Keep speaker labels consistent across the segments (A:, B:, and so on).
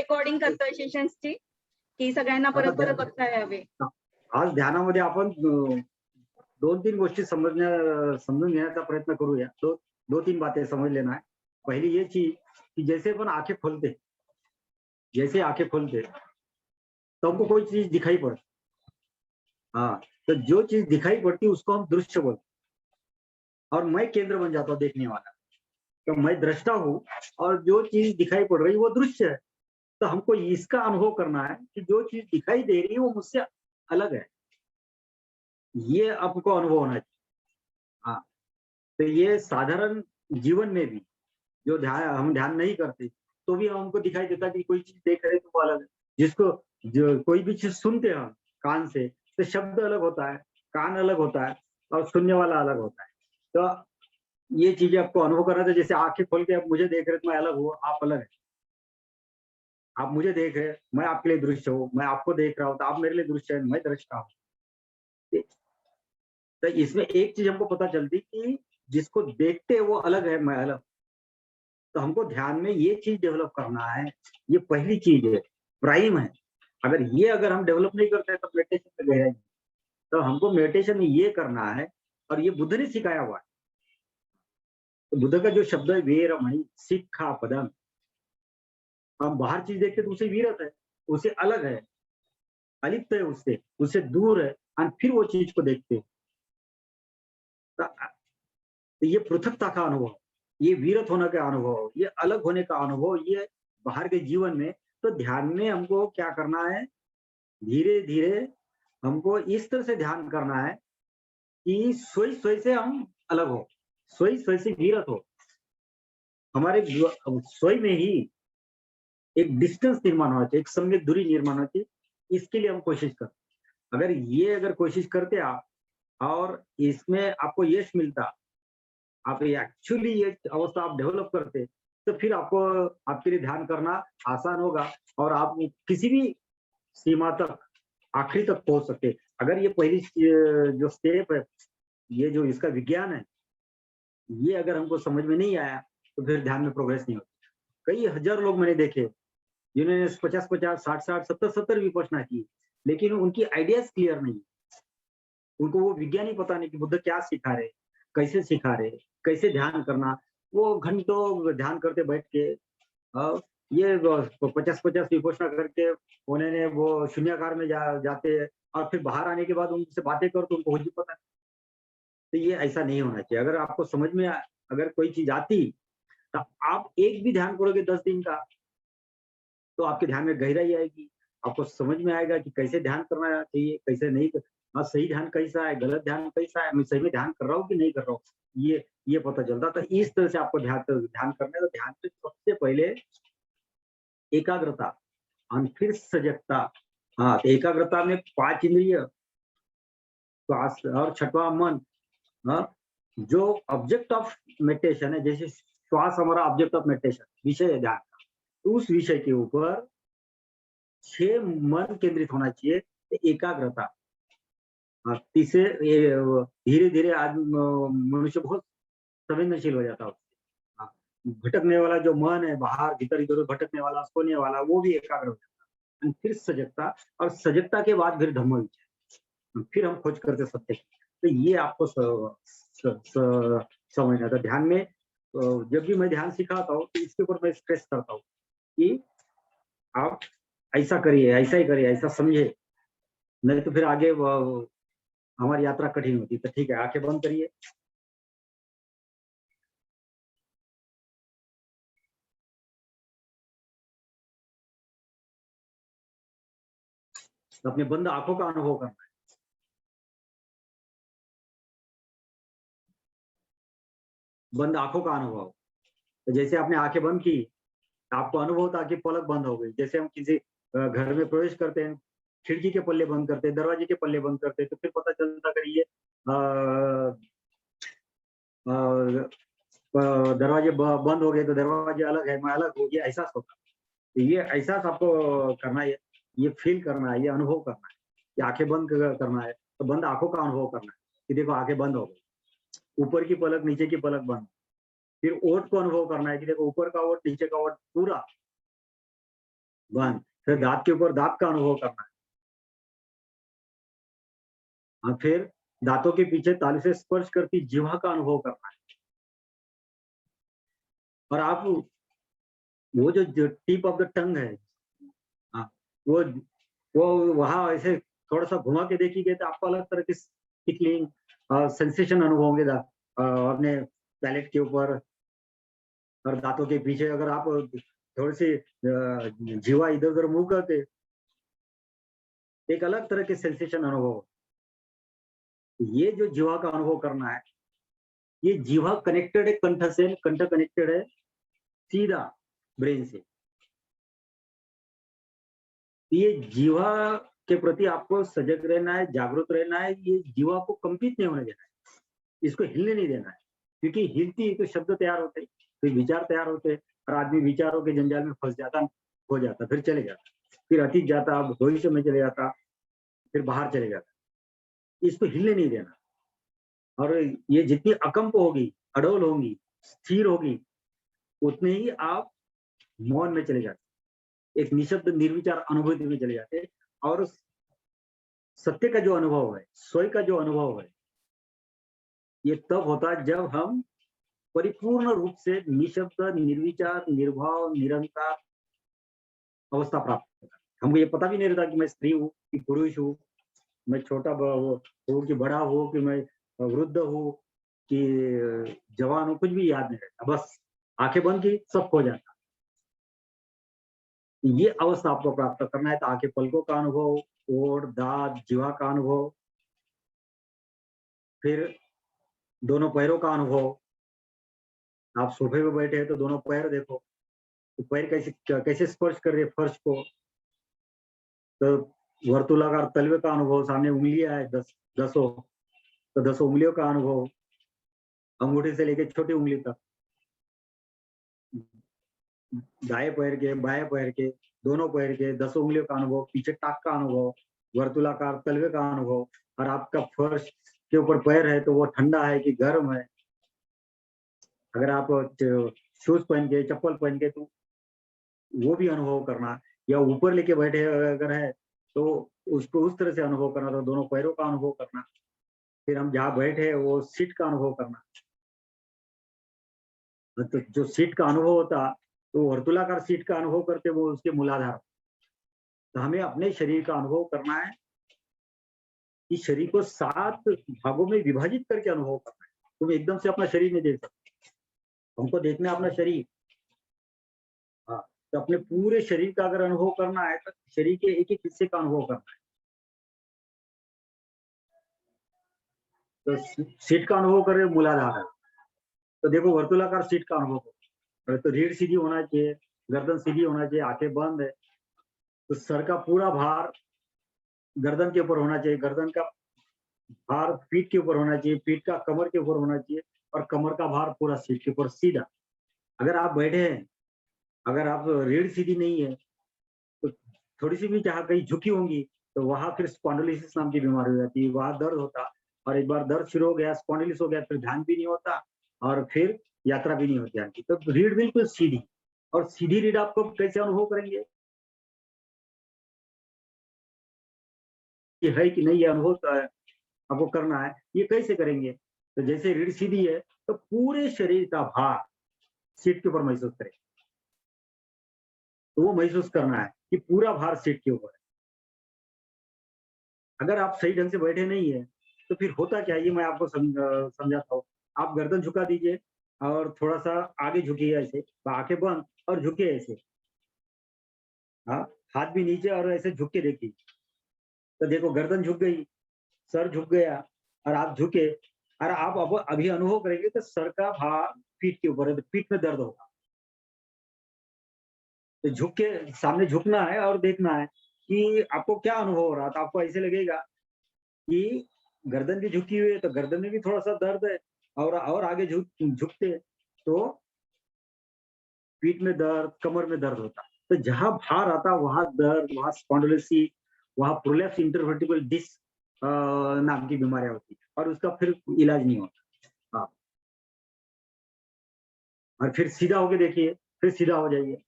A: Recording करतोय सेशन्सची की सगळ्यांना परत परत बघता यावे.
B: आज ध्यानामध्ये आपण 2-3 गोष्टी समजून घेण्याचा प्रयत्न करूया. 2-3 बातें समझ लेना है. पहली ये चीज कि जैसे अपन आंखें खोलते तो हमको कोई चीज दिखाई पड़ती. हाँ, तो जो चीज दिखाई पड़ती है उसको हम दृश्य बोलते और मैं केंद्र बन जाता हूँ देखने वाला. तो मैं दृष्टा हूँ और जो चीज दिखाई पड़ रही है वो दृश्य है. तो हमको इसका अनुभव करना है कि जो चीज दिखाई दे रही है वो मुझसे अलग है. ये आपको अनुभव होना चाहिए. हाँ, तो ये साधारण जीवन में भी जो हम ध्यान नहीं करते तो भी हमको दिखाई देता कि कोई चीज देख रहे तो वो अलग है. जिसको जो कोई भी चीज सुनते हैं हम कान से तो शब्द अलग होता है, कान अलग होता है और सुनने वाला अलग होता है. तो ये चीजें आपको अनुभव करना था. जैसे आंखें खोल के आप मुझे देख रहे तो मैं अलग हूँ, आप अलग है. आप मुझे देख रहे, मैं आपके लिए दृश्य हूँ, मैं आपको देख रहा हूँ तो आप मेरे लिए दृश्य है, मैं दृष्टा हूँ. तो इसमें एक चीज हमको पता चलती कि जिसको देखते हैं वो अलग है, मैं अलग. तो हमको ध्यान में ये चीज डेवलप करना है. ये पहली चीज है, प्राइम है. अगर हम डेवलप नहीं करते तो मेडिटेशन में गहराई. तो हमको मेडिटेशन में ये करना है और ये बुद्ध ने सिखाया हुआ है. तो बुद्ध का जो शब्द है वीरमणि सिक्खा पदम. हम बाहर चीज देखते तो उसे वीरत है, उसे अलग है, अलिप्त है, उससे दूर है और फिर वो चीज को देखते हैं. तो ये पृथकता का अनुभव, ये वीरत होने का अनुभव, ये अलग होने का अनुभव, ये बाहर के जीवन में. तो ध्यान में हमको क्या करना है, धीरे धीरे हमको इस तरह से ध्यान करना है कि स्वयं से हम अलग हो, स्वयं से वीरत हो. हमारे स्वयं में ही एक डिस्टेंस निर्माण होना चाहिए, एक सम्यक दूरी निर्माण होना चाहिए. इसके लिए हम कोशिश करते. अगर कोशिश करते आप और इसमें आपको यश मिलता, आप एक्चुअली ये अवस्था आप डेवलप करते तो फिर आपको आपके लिए ध्यान करना आसान होगा और आप किसी भी सीमा तक आखिरी तक पहुंच सकते. अगर ये पहली जो स्टेप है, ये जो इसका विज्ञान है, ये अगर हमको समझ में नहीं आया तो फिर ध्यान में प्रोग्रेस नहीं होती. कई हजार लोग मैंने देखे जिन्होंने 50-50, 60-60, 70-70 विपश्यना की, लेकिन उनकी आइडियाज क्लियर नहीं. उनको वो विज्ञान ही पता नहीं कि बुद्ध क्या सिखा रहे, कैसे सिखा रहे, कैसे ध्यान करना. वो घंटों ध्यान करते बैठ के और ये 50-50 विपश्यना करके उन्होंने वो शून्याकार में जाते और फिर बाहर आने के बाद उनसे बातें करो तो उनको कुछ भी पता नहीं. तो ये ऐसा नहीं होना चाहिए. अगर आपको समझ में अगर कोई चीज आती तो आप एक भी ध्यान करोगे 10 दिन का तो आपके ध्यान में गहराई आएगी. आपको समझ में आएगा कि कैसे ध्यान करना चाहिए, कैसे नहीं. हाँ, सही ध्यान कैसा है, गलत ध्यान कैसा है, मैं सही में ध्यान कर रहा हूँ कि नहीं कर रहा हूँ, ये पता चलता. तो इस तरह से आपको ध्यान करना है. तो ध्यान में सबसे पहले एकाग्रता और फिर सजगता. हाँ, तो एकाग्रता में 5 इंद्रिय, श्वास और छठवां मन. हाँ, जो ऑब्जेक्ट ऑफ मेडिटेशन है, जैसे श्वास हमारा ऑब्जेक्ट ऑफ मेडिटेशन विषय है ध्यान का, तो उस विषय के ऊपर 6 मन केंद्रित होना चाहिए. एकाग्रता. तीसरे धीरे धीरे आज मनुष्य बहुत संवेदनशील हो जाता है. हाँ, भटकने वाला जो मन है, बाहर भीतर इधर भटकने वाला, सोने वाला, वो भी एकाग्र हो जाता है. फिर सजगता और सजगता के बाद फिर धम्म विचार, फिर हम खोज करते सत्य. तो ये आपको समझना था. ध्यान में जब भी मैं ध्यान सिखाता हूँ तो इसके ऊपर मैं स्ट्रेस करता हूँ कि आप ऐसा करिए, ऐसा ही करिए, ऐसा समझे, नहीं तो फिर आगे हमारी यात्रा कठिन होती. तो ठीक है, आंखें बंद करिए. तो अपने बंद आंखों का अनुभव करना है. बंद आंखों का अनुभव. तो जैसे आपने आंखें बंद की, आपको अनुभव होता कि पलक बंद हो गई. जैसे हम किसी घर में प्रवेश करते हैं, खिड़की के पल्ले बंद करते हैं, दरवाजे के पल्ले बंद करते हैं, तो फिर पता चलता अगर ये दरवाजे बंद हो गए तो दरवाजे अलग है, मैं अलग हो गया, एहसास होता. तो ये एहसास आपको करना है, ये फील करना है, ये अनुभव करना है कि आंखें बंद करना है. तो बंद आंखों का अनुभव करना है कि देखो आंखें बंद हो गई, ऊपर की पलक नीचे की पलक बंद. फिर ओठ को अनुभव करना है कि देखो ऊपर का ओठ नीचे का ओठ पूरा बंद। फिर दांत के ऊपर दांत का अनुभव करना है। और फिर दांतों के पीछे तालू से स्पर्श करती जीवा का अनुभव करना है। और आप वो जो टिप ऑफ द टंग है, हाँ, वो वो वहां ऐसे थोड़ा सा घुमा के देखिए तो आपको अलग तरह की टिकलिंग सेंसेशन अनुभव होंगे अपने पैलेट के ऊपर और दांतों के पीछे। अगर आप थोड़ी सी जीवा इधर उधर मूव करते, एक अलग तरह के सेंसेशन अनुभव। ये जो जीवा का अनुभव करना है, ये जीवा कनेक्टेड है कंठ से, कंठ कनेक्टेड है सीधा ब्रेन से। ये जीवा के प्रति आपको सजग रहना है, जागरूक रहना है। ये जीवा को कंपित नहीं होने देना है, इसको हिलने नहीं देना है, क्योंकि हिलती तो शब्द तैयार होते, फिर विचार तैयार होते और आदमी विचारों के जंजाल में फंस जाता, हो जाता, फिर चले जाता, फिर अतीत जाता, अब भविष्य में चले जाता, फिर बाहर चले जाता। इसको हिलने नहीं देना। और ये जितनी अकंप होगी, अडोल होगी, स्थिर होगी, उतने ही आप मौन में चले जाते, एक निशब्द निर्विचार अनुभूति में चले जाते। और सत्य का जो अनुभव है, स्वयं का जो अनुभव है, ये तब होता है जब हम परिपूर्ण रूप से निशब्द, निर्विचार, निर्भाव, निरंतर अवस्था प्राप्त करता है। हमको ये पता भी नहीं रहता कि मैं स्त्री हूँ कि पुरुष हूँ, मैं छोटा हूँ कि बड़ा हूँ, कि मैं वृद्ध हूँ कि जवान हूँ, कुछ भी याद नहीं रहता। बस आंखें बंद की सब खो जाता। ये अवस्था आपको प्राप्त करना है तो आंखें पलकों का अनुभव, ओठ, दांत, जीवा का अनुभव, फिर दोनों पैरों का अनुभव। आप सोफे पे बैठे हैं तो दोनों पैर देखो, तो पैर कैसे कैसे स्पर्श कर रहे फर्श को। तो वर्तुलाकार तलवे का अनुभव, सामने उंगलियां है 10 तो 10 उंगलियों का अनुभव, अंगूठे से लेकर छोटी उंगली तक, दाएं पैर के, बाएं पैर के, दोनों पैर के 10 उंगलियों का अनुभव, पीछे टाक का अनुभव, वर्तुलाकार तलवे का अनुभव। और आपका फर्श के ऊपर पैर है तो वो ठंडा है कि गर्म है। अगर आप शूज पहन के, चप्पल पहन के, तो वो भी अनुभव करना। या ऊपर लेके बैठे अगर है तो उसको उस तरह से अनुभव करना, तो दोनों पैरों का अनुभव करना। फिर हम जहाँ बैठे हैं वो सीट का अनुभव करना। तो जो सीट का अनुभव होता, तो वर्तुलाकार सीट का अनुभव करते वो उसके मूलाधार। तो हमें अपने शरीर का अनुभव करना है। इस शरीर को 7 भागों में विभाजित करके अनुभव करना है। तुम एकदम से अपना शरीर नहीं देख सकते, हमको देखना है अपना शरीर। हाँ, तो अपने पूरे शरीर का अगर अनुभव करना है तो शरीर के एक एक हिस्से का अनुभव करना है। तो सीट का अनुभव करे मूलाधार है, तो देखो वर्तुलाकार सीट का अनुभव करो। तो रीढ़ सीधी होना चाहिए, गर्दन सीधी होना चाहिए, आंखें बंद है। तो सर का पूरा भार गर्दन के ऊपर होना चाहिए, गर्दन का भार पीठ के ऊपर होना चाहिए, पीठ का कमर के ऊपर होना चाहिए, और कमर का भार पूरा सीट के ऊपर सीधा। अगर आप बैठे हैं, अगर आप रीढ़ सीधी नहीं है, तो थोड़ी सी भी जहाँ कहीं झुकी होंगी तो वहां फिर स्पॉन्डिलोसिस नाम की बीमारी हो जाती है, वहां दर्द होता। और एक बार दर्द शुरू हो गया, स्पॉन्डिलिस हो गया, फिर ध्यान भी नहीं होता और फिर यात्रा भी नहीं होती ध्यान की। तो रीढ़ बिल्कुल सीधी, और सीधी रीढ़ आपको कैसे अनुभव करेंगे कि है कि नहीं, ये अनुभव आपको करना है। ये कैसे करेंगे? तो जैसे रीढ़ सीधी है तो पूरे शरीर का भार सीट के ऊपर महसूस करें। तो वो महसूस करना है कि पूरा भार सीट के ऊपर है। अगर आप सही ढंग से बैठे नहीं है तो फिर होता क्या, ये मैं आपको समझाता हूँ। आप गर्दन झुका दीजिए और थोड़ा सा आगे झुकिए ऐसे, आंखें बंद और झुके ऐसे। हाँ, हाथ भी नीचे और ऐसे झुक के देखिए। तो देखो गर्दन झुक गई, सर झुक गया और आप झुके। और आप अब अभी अनुभव करेंगे तो सर का भार पीठ के ऊपर है, तो पीठ में दर्द होगा। तो झुक के सामने झुकना है और देखना है कि आपको क्या अनुभव हो रहा था। आपको ऐसे लगेगा कि गर्दन भी झुकी हुई है तो गर्दन में भी थोड़ा सा दर्द है, और आगे झुकते तो पीठ में दर्द, कमर में दर्द होता। तो जहां भार आता वहां दर्द, वहां स्पॉन्डिलोसिस, वहां प्रोलैप्स इंटरवर्टिबल डिस्क नाम की बीमारियां होती और उसका फिर इलाज नहीं होता। हाँ, और फिर सीधा होके देखिए, फिर सीधा हो जाइए।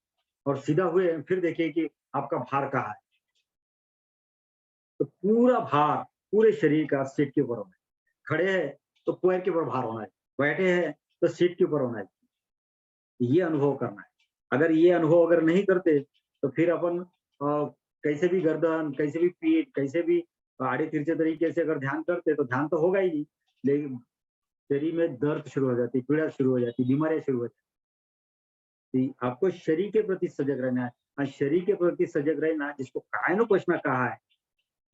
B: और सीधा हुए, फिर देखिए कि आपका भार कहाँ है। तो पूरा भार पूरे शरीर का सीट के ऊपर होना है। खड़े हैं तो पैर के ऊपर भार होना है, बैठे हैं तो सीट के ऊपर होना है। ये अनुभव करना है। अगर ये अनुभव अगर नहीं करते तो फिर अपन कैसे भी गर्दन, कैसे भी पीठ, कैसे भी आड़े तिरछे तरीके से अगर ध्यान करते तो ध्यान तो होगा ही नहीं, लेकिन शरीर में दर्द शुरू हो जाती, पीड़ा शुरू हो जाती, बीमारियां शुरू हो जाती। आपको शरीर के प्रति सजग रहना है, और शरीर के प्रति सजग रहना, जिसको कायनोपश्ना कहा है,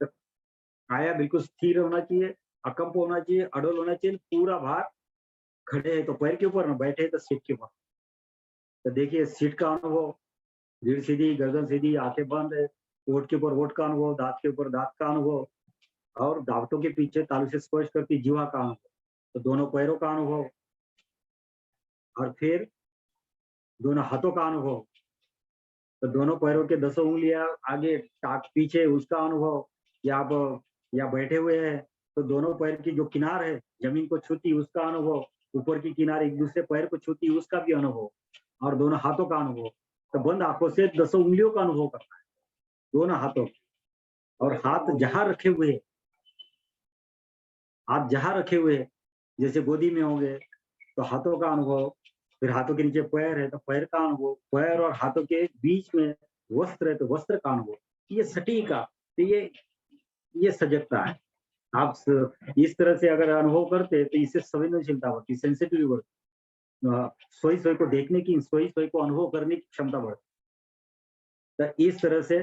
B: तो काया बिल्कुल स्थिर होना चाहिए, अकंप होना चाहिए, अडोल होना चाहिए, पूरा भार खड़े है तो पैर के ऊपर, ना बैठे है तो सीट के ऊपर। तो देखिए सीट का अनुभव, रीढ़ सीधी, गर्दन सीधी, आंखें बंद है, ओठ के ऊपर ओठ का अनुभव, दांत के ऊपर दांत का अनुभव, और दांतों के पीछे तालू से स्पर्श करती जीवा का अनुभव। तो दोनों पैरों का अनुभव, और फिर दोनों हाथों का अनुभव। तो दोनों पैरों के 10 उंगलियां आगे, टाक पीछे, उसका अनुभव। या आप या बैठे हुए हैं तो दोनों पैर की जो किनार है जमीन को छूती, उसका अनुभव। ऊपर की किनार एक दूसरे पैर को छूती, उसका भी अनुभव। और दोनों हाथों का अनुभव। तो बंद आंखों से 10 उंगलियों का अनुभव करना है, दोनों हाथों। और हाथ जहां रखे हुए, हाथ जहां रखे हुए, जैसे गोदी में होंगे तो हाथों का अनुभव। फिर हाथों के नीचे पैर है तो पैर का अनुभव, पैर और हाथों के बीच में वस्त्र है तो वस्त्र का अनुभव। ये सटीका, तो ये सजगता है। आप इस तरह से अगर अनुभव करते तो इससे संवेदनशीलता बढ़ती, सेंसिटिविटी बढ़ती, सोई सोई को देखने की, सोई सोई को अनुभव करने की क्षमता बढ़ती। तो इस तरह से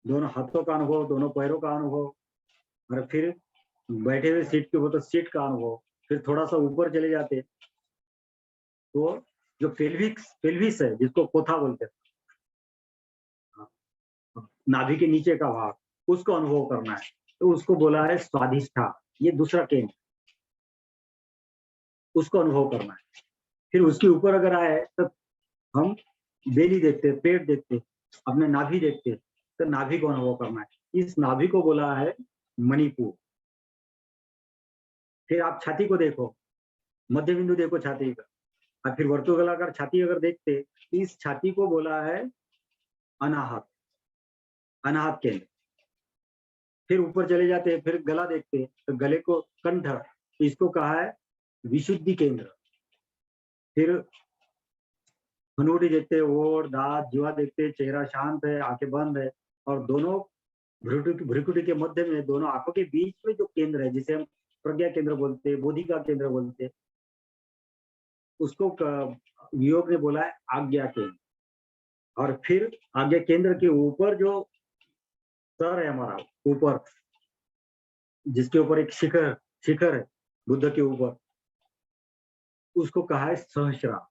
B: दोनों हाथों का अनुभव, दोनों पैरों का अनुभव, और फिर बैठे हुए सीट के ऊपर तो सीट का अनुभव। फिर थोड़ा सा ऊपर चले जाते तो जो पेल्विस है, जिसको कोथा बोलते हैं, नाभि के नीचे का भाग, उसको अनुभव करना है। तो उसको बोला है स्वाधिष्ठा, ये दूसरा केंद्र, उसको अनुभव करना है। फिर उसके ऊपर अगर आए तो हम बेली देखते, पेट देखते, अपने नाभि देखते, तो नाभि को अनुभव करना है। इस नाभि को बोला है मणिपुर। फिर आप छाती को देखो, मध्य बिंदु देखो छाती का, और फिर वर्तुलाकार छाती अगर देखते, इस छाती को बोला है अनाहत, अनाहत केंद्र। फिर ऊपर चले जाते हैं, फिर गला देखते, तो गले को कंठ, इसको कहा है विशुद्धि केंद्र। फिर हनूटी देखते, ओठ, दांत, जीवा देखते, चेहरा शांत है, आंखें बंद है, और दोनों भ्रुकुटी के मध्य में, दोनों आंखों के बीच में जो केंद्र है, जिसे हम प्रज्ञा केंद्र बोलते हैं, बोधि का केंद्र बोलते हैं, उसको योग ने बोला है आज्ञा केंद्र। और फिर आज्ञा केंद्र के ऊपर जो सर है हमारा ऊपर, जिसके ऊपर एक शिखर शिखर है बुद्ध के ऊपर, उसको कहा है सहस्रार।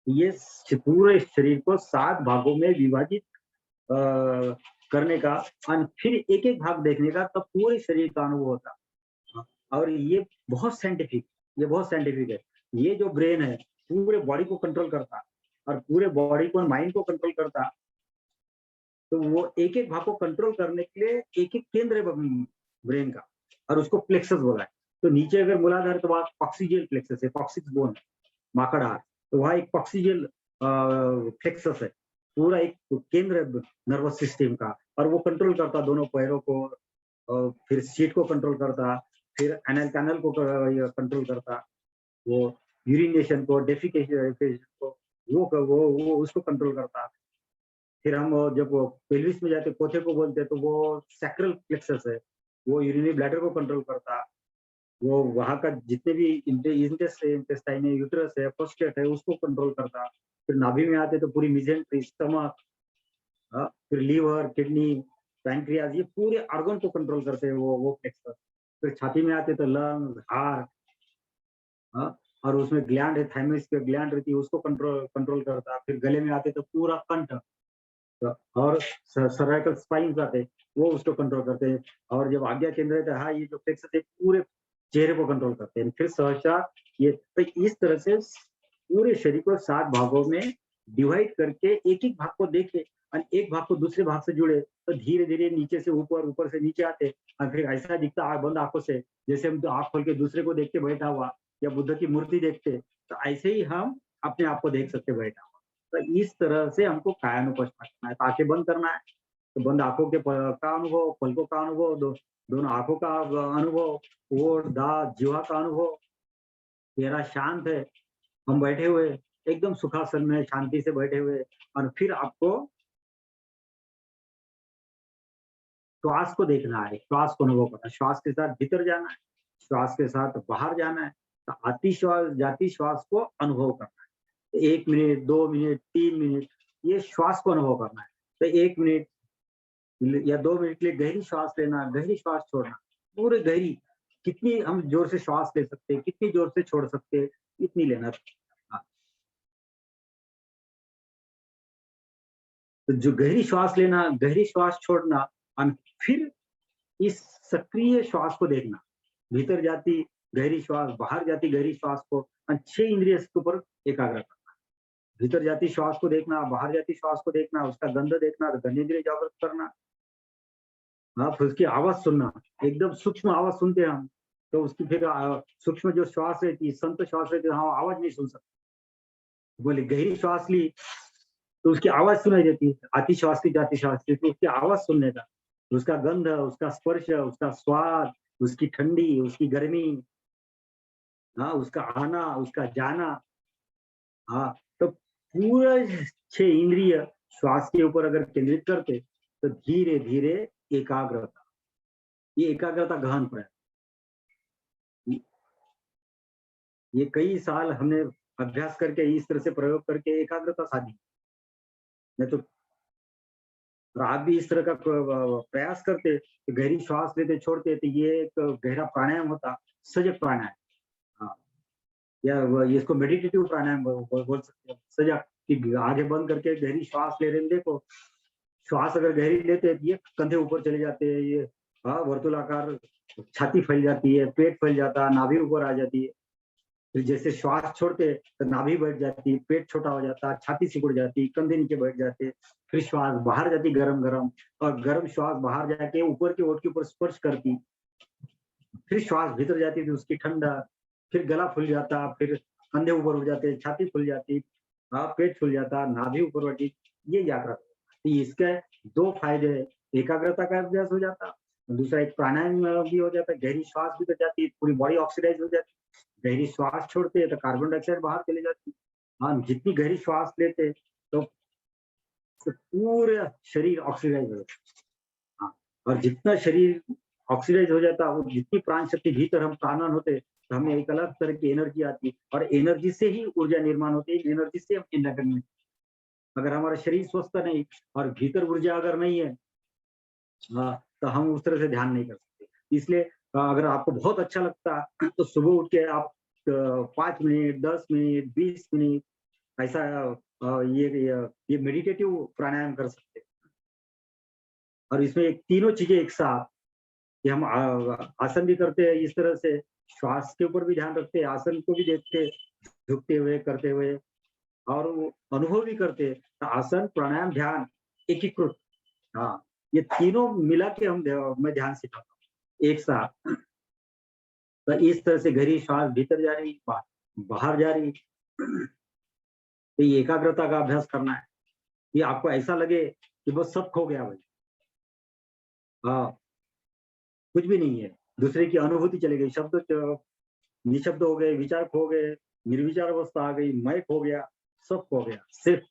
B: ये पूरे शरीर को 7 भागों में विभाजित करने का, और फिर एक एक भाग देखने का, तब पूरे शरीर का अनुभव होता। और ये बहुत साइंटिफिक, ये बहुत साइंटिफिक है। ये जो ब्रेन है पूरे बॉडी को कंट्रोल करता, और पूरे बॉडी को, माइंड को कंट्रोल करता। तो वो एक एक भाग को कंट्रोल करने के लिए एक एक केंद्र है ब्रेन का, और उसको प्लेक्सस बोला है। तो नीचे अगर मूलाधार है तो वहां पॉक्सीजियल प्लेक्सस है, पॉक्सिक्स बोन, माकड़हार, तो वहां एक पॉक्सीजियल प्लेक्सस है, पूरा एक केंद्र है नर्वस सिस्टम का, और वो कंट्रोल करता दोनों पैरों को, और फिर सीट को कंट्रोल करता, फिर एनल कैनल को कंट्रोल करता, वो यूरिनेशन को, डेफिकेशन को, वो उसको कंट्रोल करता। फिर हम जब पेल्विस में जाते, पोथे को बोलते हैं, तो वो सैक्रल प्लेक्सस है, वो यूरिनरी ब्लैडर को कंट्रोल करता। वो वहां का जितने भी इंटेस्टाइन है, यूट्रस है, प्रोस्टेट है, उसको कंट्रोल करता। फिर नाभि में आते तो पूरी मिजेंट्री, स्टमक, फिर लीवर, किडनी, पैंक्रियाज, ये पूरे ऑर्गन को कंट्रोल करते हैं वो प्लेक्सस। फिर छाती में आते तो लंग, हार्ट, और उसमें ग्लैंड है, थाइमस की ग्लैंड रहती है, उसको कंट्रोल कंट्रोल करता। फिर गले में आते तो पूरा कंठ, और सर्वाइकल स्पाइन्स आते, वो उसको कंट्रोल करते हैं। और जब आज्ञा केंद्र है तो हाँ, ये जो प्लेक्सस है पूरे चेहरे को कंट्रोल करते हैं। फिर सहसा ये, तो इस तरह से पूरे शरीर को 7 भागों में डिवाइड करके एक एक भाग को देखे, और एक भाग को दूसरे भाग से जुड़े, तो धीरे धीरे नीचे से ऊपर, ऊपर से नीचे आते, और फिर ऐसा दिखता बंद आंखों से, जैसे हम आंख खोल के दूसरे को देख के बैठा हुआ, या बुद्ध की मूर्ति देखते, तो ऐसे ही हम अपने आप को देख सकते बैठा हुआ। तो इस तरह से हमको कायानुपस्थित करना है। तो आंखें बंद करना है, तो बंद आंखों के का अनुभव, पलकों का अनुभव, दोनों आंखों का अनुभव, ओठ, दांत, जीवा का अनुभव। चेहरा शांत है, हम बैठे हुए एकदम सुखासन में शांति से बैठे हुए, और फिर आपको श्वास को देखना है, श्वास को अनुभव करना है, श्वास के साथ भीतर जाना है, श्वास के साथ बाहर जाना है। तो आती श्वास जाती श्वास को अनुभव करना है। 1 मिनट, 2 मिनट, 3 मिनट ये श्वास को अनुभव करना है। तो 1 मिनट या 2 मिनट के लिए गहरी श्वास लेना, गहरी श्वास छोड़ना, पूरे गहरी, कितनी हम जोर से श्वास ले सकते हैं, कितनी जोर से छोड़ सकते हैं, इतनी लेना। हाँ। तो जो गहरी श्वास लेना, गहरी श्वास छोड़ना, और फिर इस सक्रिय श्वास को देखना, भीतर जाती गहरी श्वास, बाहर जाती गहरी श्वास को, 6 इंद्रिय के ऊपर एकाग्र करना। भीतर जाती श्वास को देखना, बाहर जाती श्वास को देखना, उसका गंध देखना, तो गंधेंद्रिय जागृत करना। हाँ, फिर उसकी आवाज सुनना, एकदम सूक्ष्म आवाज सुनते हैं हम, तो उसकी फिर सूक्ष्म जो श्वास रहती है, संत श्वास रहती है, हाँ आवाज नहीं सुन सकते। बोले गहरी श्वास ली तो उसकी आवाज सुनाई देती है, आती श्वास की जाती श्वास की, तो उसकी आवाज सुनने का, उसका गंध, उसका स्पर्श, उसका स्वाद, उसकी ठंडी, उसकी गर्मी, हाँ उसका आना, उसका जाना। हाँ, तो पूरा 6 इंद्रिय श्वास के ऊपर अगर केंद्रित करते, तो धीरे धीरे एकाग्रता, ये एकाग्रता गहन पर है। ये कई साल हमने अभ्यास करके, इस तरह से प्रयोग करके एकाग्रता साधी। नहीं तो और आप भी इस तरह का प्रयास करते, तो गहरी श्वास लेते छोड़ते, तो ये एक गहरा प्राणायाम होता, सजग प्राणायाम। हाँ, या इसको मेडिटेटिव प्राणायाम बोल सकते हैं, सजग, कि आगे बंद करके गहरी श्वास ले रहे हैं। देखो श्वास अगर गहरी लेते हैं, ये कंधे ऊपर चले जाते हैं, ये हाँ वर्तुलाकार छाती फैल जाती है, पेट फैल जाता है, नाभि ऊपर आ जाती है। फिर जैसे श्वास छोड़ते तो नाभि बैठ जाती, पेट छोटा हो जाता, छाती सिकुड़ जाती, कंधे नीचे बैठ जाते। फिर श्वास बाहर जाती गरम गरम, और गरम श्वास बाहर जाके ऊपर के ओठ के ऊपर स्पर्श करती। फिर श्वास भीतर जाती थी, उसकी ठंडा, फिर गला फूल जाता, फिर कंधे ऊपर उठ जाते, छाती फूल जाती, हाँ पेट फूल जाता, नाभि ऊपर बढ़ती। ये यात्रा, तो इसके 2 फायदे, एकाग्रता का अभ्यास हो जाता, दूसरा एक प्राणायाम भी हो जाता, गहरी श्वास भी तो जाती, पूरी बॉडी ऑक्सीडाइज हो जाती। गहरी श्वास छोड़ते हैं तो कार्बन डाइऑक्साइड बाहर चली जाती। हाँ, जितनी गहरी श्वास लेते तो पूरे शरीर ऑक्सीडाइज हो जाता। हाँ, और जितना शरीर ऑक्सीडाइज हो जाता, वो जितनी प्राण शक्ति भीतर हम प्राणन होते, तो हमें एक अलग तरह की एनर्जी आती, और एनर्जी से ही ऊर्जा निर्माण होती है, एनर्जी से हम एनर्जी। अगर हमारा शरीर स्वस्थ नहीं और भीतर ऊर्जा अगर नहीं है, हाँ, तो हम उस तरह से ध्यान नहीं कर सकते। इसलिए अगर आपको बहुत अच्छा लगता, तो सुबह उठ के आप 5 मिनट, 10 मिनट, 20 मिनट ऐसा ये मेडिटेटिव प्राणायाम कर सकते हैं। और इसमें एक तीनों चीजें एक साथ, कि हम आसन भी करते हैं इस तरह से, श्वास के ऊपर भी ध्यान रखते हैं, आसन को भी देखते हैं, झुकते हुए करते हुए, और वो अनुभव भी करते हैं। तो आसन, प्राणायाम, ध्यान एकीकृत, हाँ, ये तीनों मिला के मैं ध्यान सिखाता हूँ एक साथ। तो इस तरह से गहरी श्वास भीतर जा रही, बाहर जा रही, तो ये एकाग्रता का अभ्यास करना है, कि आपको ऐसा लगे कि बस सब खो गया भाई। हाँ, कुछ भी नहीं है, दूसरे की अनुभूति चली गई, शब्द निशब्द हो गए, विचार खो गए, निर्विचार अवस्था आ गई, मैं खो गया, सब खो गया, सिर्फ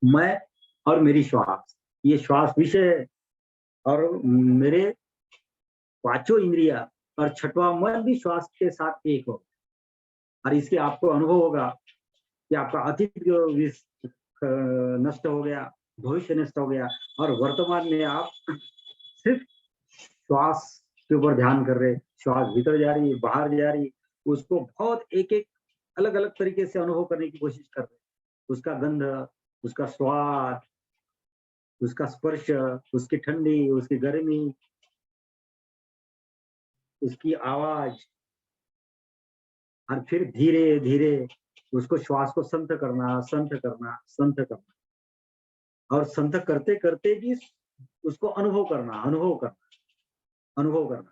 B: मैं और मेरी श्वास, ये श्वास विषय है। और मेरे 5 इंद्रिया और 6वां मन भी श्वास के साथ एक हो, और इसके आपको अनुभव होगा कि आपका अतीत नष्ट हो गया, भविष्य नष्ट हो गया, और वर्तमान में आप सिर्फ श्वास के ऊपर ध्यान कर रहे, श्वास भीतर जा रही, बाहर जा रही, उसको बहुत एक-एक अलग-अलग तरीके से अनुभव करने की कोशिश कर रहे। उसका गंध, उसका स्वाद, उसका स्पर्श, उसकी ठंडी, उसकी गर्मी, उसकी आवाज, और फिर धीरे-धीरे उसको श्वास को संत करना, संत करना, संत करना, और संत करते-करते भी उसको अनुभव करना, अनुभव करना, अनुभव करना।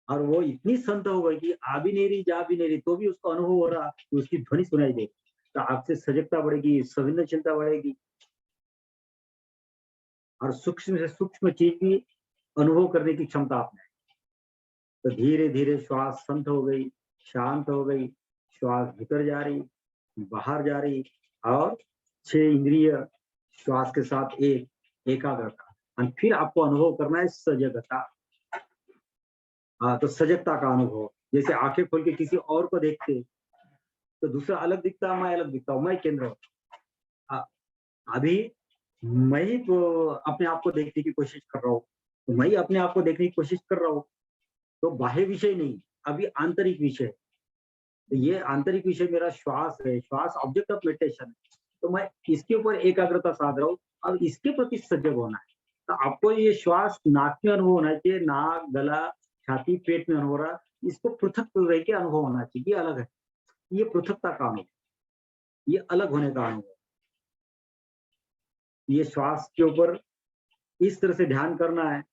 B: और वो इतनी संत हो गई कि आ भी नहीं रही, जा भी नहीं रही, तो भी उसको अनुभव हो रहा, कि उसकी ध्वनि सुनाई दे। तो आपसे सजगता बढ़ेगी, संवेदनशीलता बढ़ेगी और सूक्ष्म से सूक्ष्म चीज की अनुभव करने की क्षमता आपने। तो धीरे धीरे श्वास संत हो गई, शांत हो गई, श्वास भीतर जा रही, बाहर जा रही और 6 इंद्रिय श्वास के साथ एकाग्रता। और फिर आपको अनुभव करना है सजगता। तो सजगता का अनुभव, जैसे आंखें खोल के किसी और को देखते तो दूसरा अलग दिखता है, मैं अलग दिखता हूँ, मैं केंद्र हूँ। अभी मैं ही अपने आप को देखने की कोशिश कर रहा हूँ, तो मैं ही अपने आप को देखने की कोशिश कर रहा हूँ। तो बाह्य विषय नहीं, अभी आंतरिक विषय। तो ये आंतरिक विषय मेरा श्वास है, श्वास ऑब्जेक्ट ऑफ मेडिटेशन है। तो मैं इसके ऊपर एकाग्रता साध रहा हूँ और इसके प्रति सजग होना है। तो आपको ये श्वास नाक में अनुभव होना चाहिए, नाक, गला, छाती, पेट में अनुभव हो रहा, इसको पृथक रह के अनुभव होना चाहिए। ये अलग है, ये पृथकता का अनुभव, ये अलग होने का अनुभव। ये श्वास के ऊपर इस तरह से ध्यान करना है,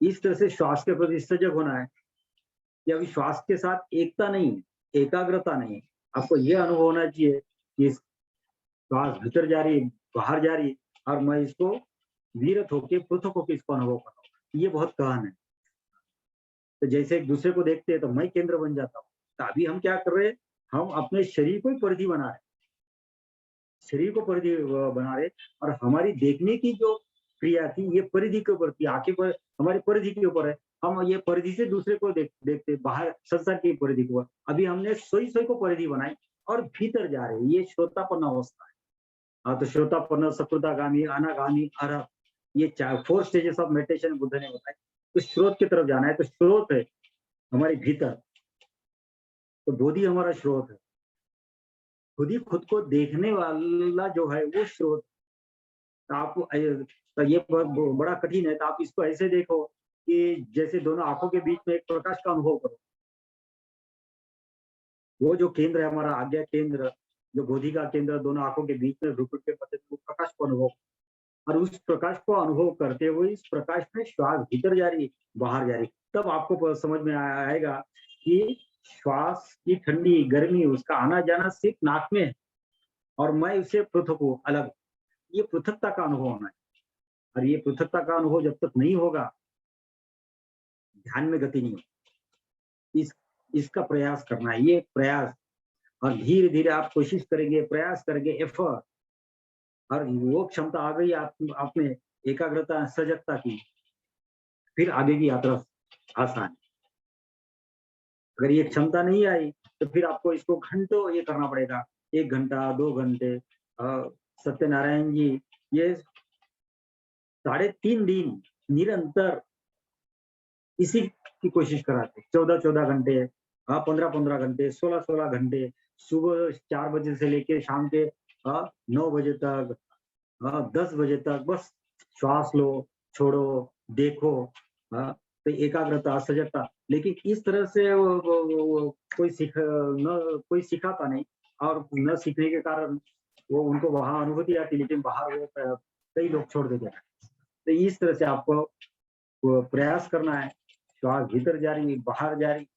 B: इस तरह से श्वास के प्रति सजग होना है कि अभी श्वास के साथ एकता नहीं, एकाग्रता नहीं। आपको ये अनुभव होना चाहिए कि श्वास भीतर जा रही, बाहर जा रही और मैं इसको विरत होके, पृथक होके इसको अनुभव कर रहा हूँ। ये बहुत गहन है। तो जैसे एक दूसरे को देखते हैं तो मैं केंद्र बन जाता हूँ। तो अभी हम क्या कर रहे हैं, हम अपने शरीर को ही परिधि बना रहे, शरीर को परिधि बना रहे और हमारी देखने की जो क्रिया थी ये परिधि के ऊपर थी, आंखें पर हमारी परिधि के ऊपर है। हम ये परिधि से दूसरे को देखते बाहर संसार की परिधि के ऊपर। अभी हमने सोई सोई को परिधि बनाई और भीतर जा रहे हैं, ये श्रोतापन्न अवस्था है। तो श्रोतापन्न, सकृतागामी, अनागामी, अरह, ये 4 स्टेजेस ऑफ मेडिटेशन बुद्ध ने बताए। तो स्रोत की तरफ जाना है, तो स्रोत है हमारे भीतर, तो बोधि हमारा स्रोत है। खुद ही खुद को देखने वाला जो है वो स्रोत। आप तो ये बड़ा कठिन है, तो आप इसको ऐसे देखो कि जैसे दोनों आंखों के बीच में एक प्रकाश का अनुभव करो। वो जो केंद्र है हमारा आज्ञा केंद्र, जो बोधि का केंद्र दोनों आंखों के बीच में भ्रुकुट के पत्ते, वो प्रकाश को अनुभव, और उस प्रकाश को अनुभव करते हुए इस प्रकाश में श्वास भीतर जा रही, बाहर जा रही, तब आपको समझ में आएगा कि श्वास की ठंडी गर्मी, उसका आना जाना सिर्फ नाक में है और मैं उससे पृथक हूँ, अलग। ये पृथकता का अनुभव होना है। और ये पृथकता का अनुभव जब तक नहीं होगा, ध्यान में गति नहीं होगी। इसका प्रयास करना है, ये प्रयास। और धीरे धीरे आप कोशिश करेंगे, प्रयास करेंगे, एफर्ट, और वो क्षमता आ गई आप में, एकाग्रता, सजगता की, फिर आगे की यात्रा आसान। अगर ये क्षमता नहीं आई तो फिर आपको इसको घंटों ये करना पड़ेगा, 1 घंटा 2 घंटे। सत्यनारायण जी ये 3.5 दिन निरंतर इसी की कोशिश कराते, 14-14 घंटे, 15-15 घंटे, 16-16 घंटे, सुबह 4 बजे से लेके शाम के 9 बजे तक, 10 बजे तक, बस श्वास लो, छोड़ो, देखो। तो एकाग्रता, सजगता। लेकिन इस तरह से वो कोई सिखाता नहीं, और न सीखने के कारण वो उनको वहां अनुभूति आती, लेकिन बाहर वो कई लोग छोड़ देते हैं। तो इस तरह से आपको प्रयास करना है, श्वास भीतर जा रही, बाहर जा रही,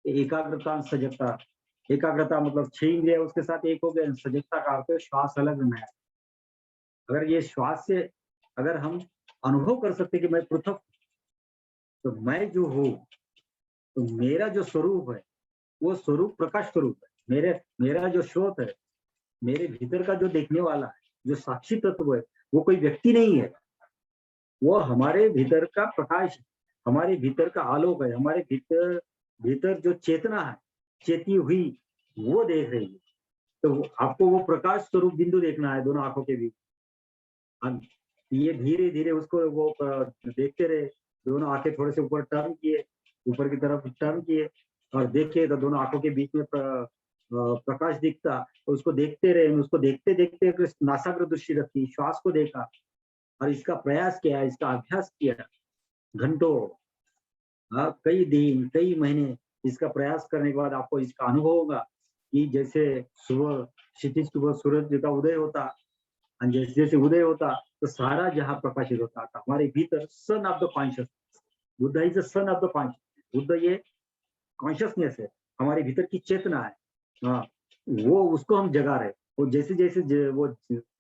B: एकाग्रता, सजगता। एकाग्रता मतलब 6 इंद्रिय उसके साथ एक हो गए, सजगता का अर्थ है श्वास अलग में है। अगर ये श्वास से अगर हम अनुभव कर सकते कि मैं पृथक, तो मैं जो हूँ, तो मेरा जो स्वरूप है वो स्वरूप प्रकाश स्वरूप है। मेरा जो स्रोत है, मेरे भीतर का जो देखने वाला है, जो साक्षी तत्व है, वो कोई व्यक्ति नहीं है, वो हमारे भीतर का प्रकाश, हमारे भीतर का आलोक है। हमारे भीतर जो चेतना है, चेती हुई, वो देख रही है। तो आपको वो प्रकाश स्वरूप बिंदु देखना है दोनों आंखों के बीच। ये धीरे धीरे उसको वो देखते रहे, दोनों आंखें थोड़े से ऊपर टर्न किए, ऊपर की तरफ टर्न किए और देखे, तो दोनों आंखों के बीच में प्रकाश दिखता, तो उसको देखते रहे। उसको देखते देखते नासाग्र दृष्टि रखी, श्वास को देखा और इसका प्रयास किया, इसका अभ्यास किया घंटों, कई दिन, कई महीने। इसका प्रयास करने के बाद आपको इसका अनुभव होगा कि जैसे सुबह क्षितिज सुबह सूरज का उदय होता, और जैसे जैसे उदय होता तो सारा जहां प्रकाशित होता था। हमारे भीतर son of the conscious, Buddha is the son of the conscious. Buddha ये कॉन्शियसनेस है, हमारे भीतर की चेतना है। वो उसको हम जगा रहे, वो जैसे जैसे वो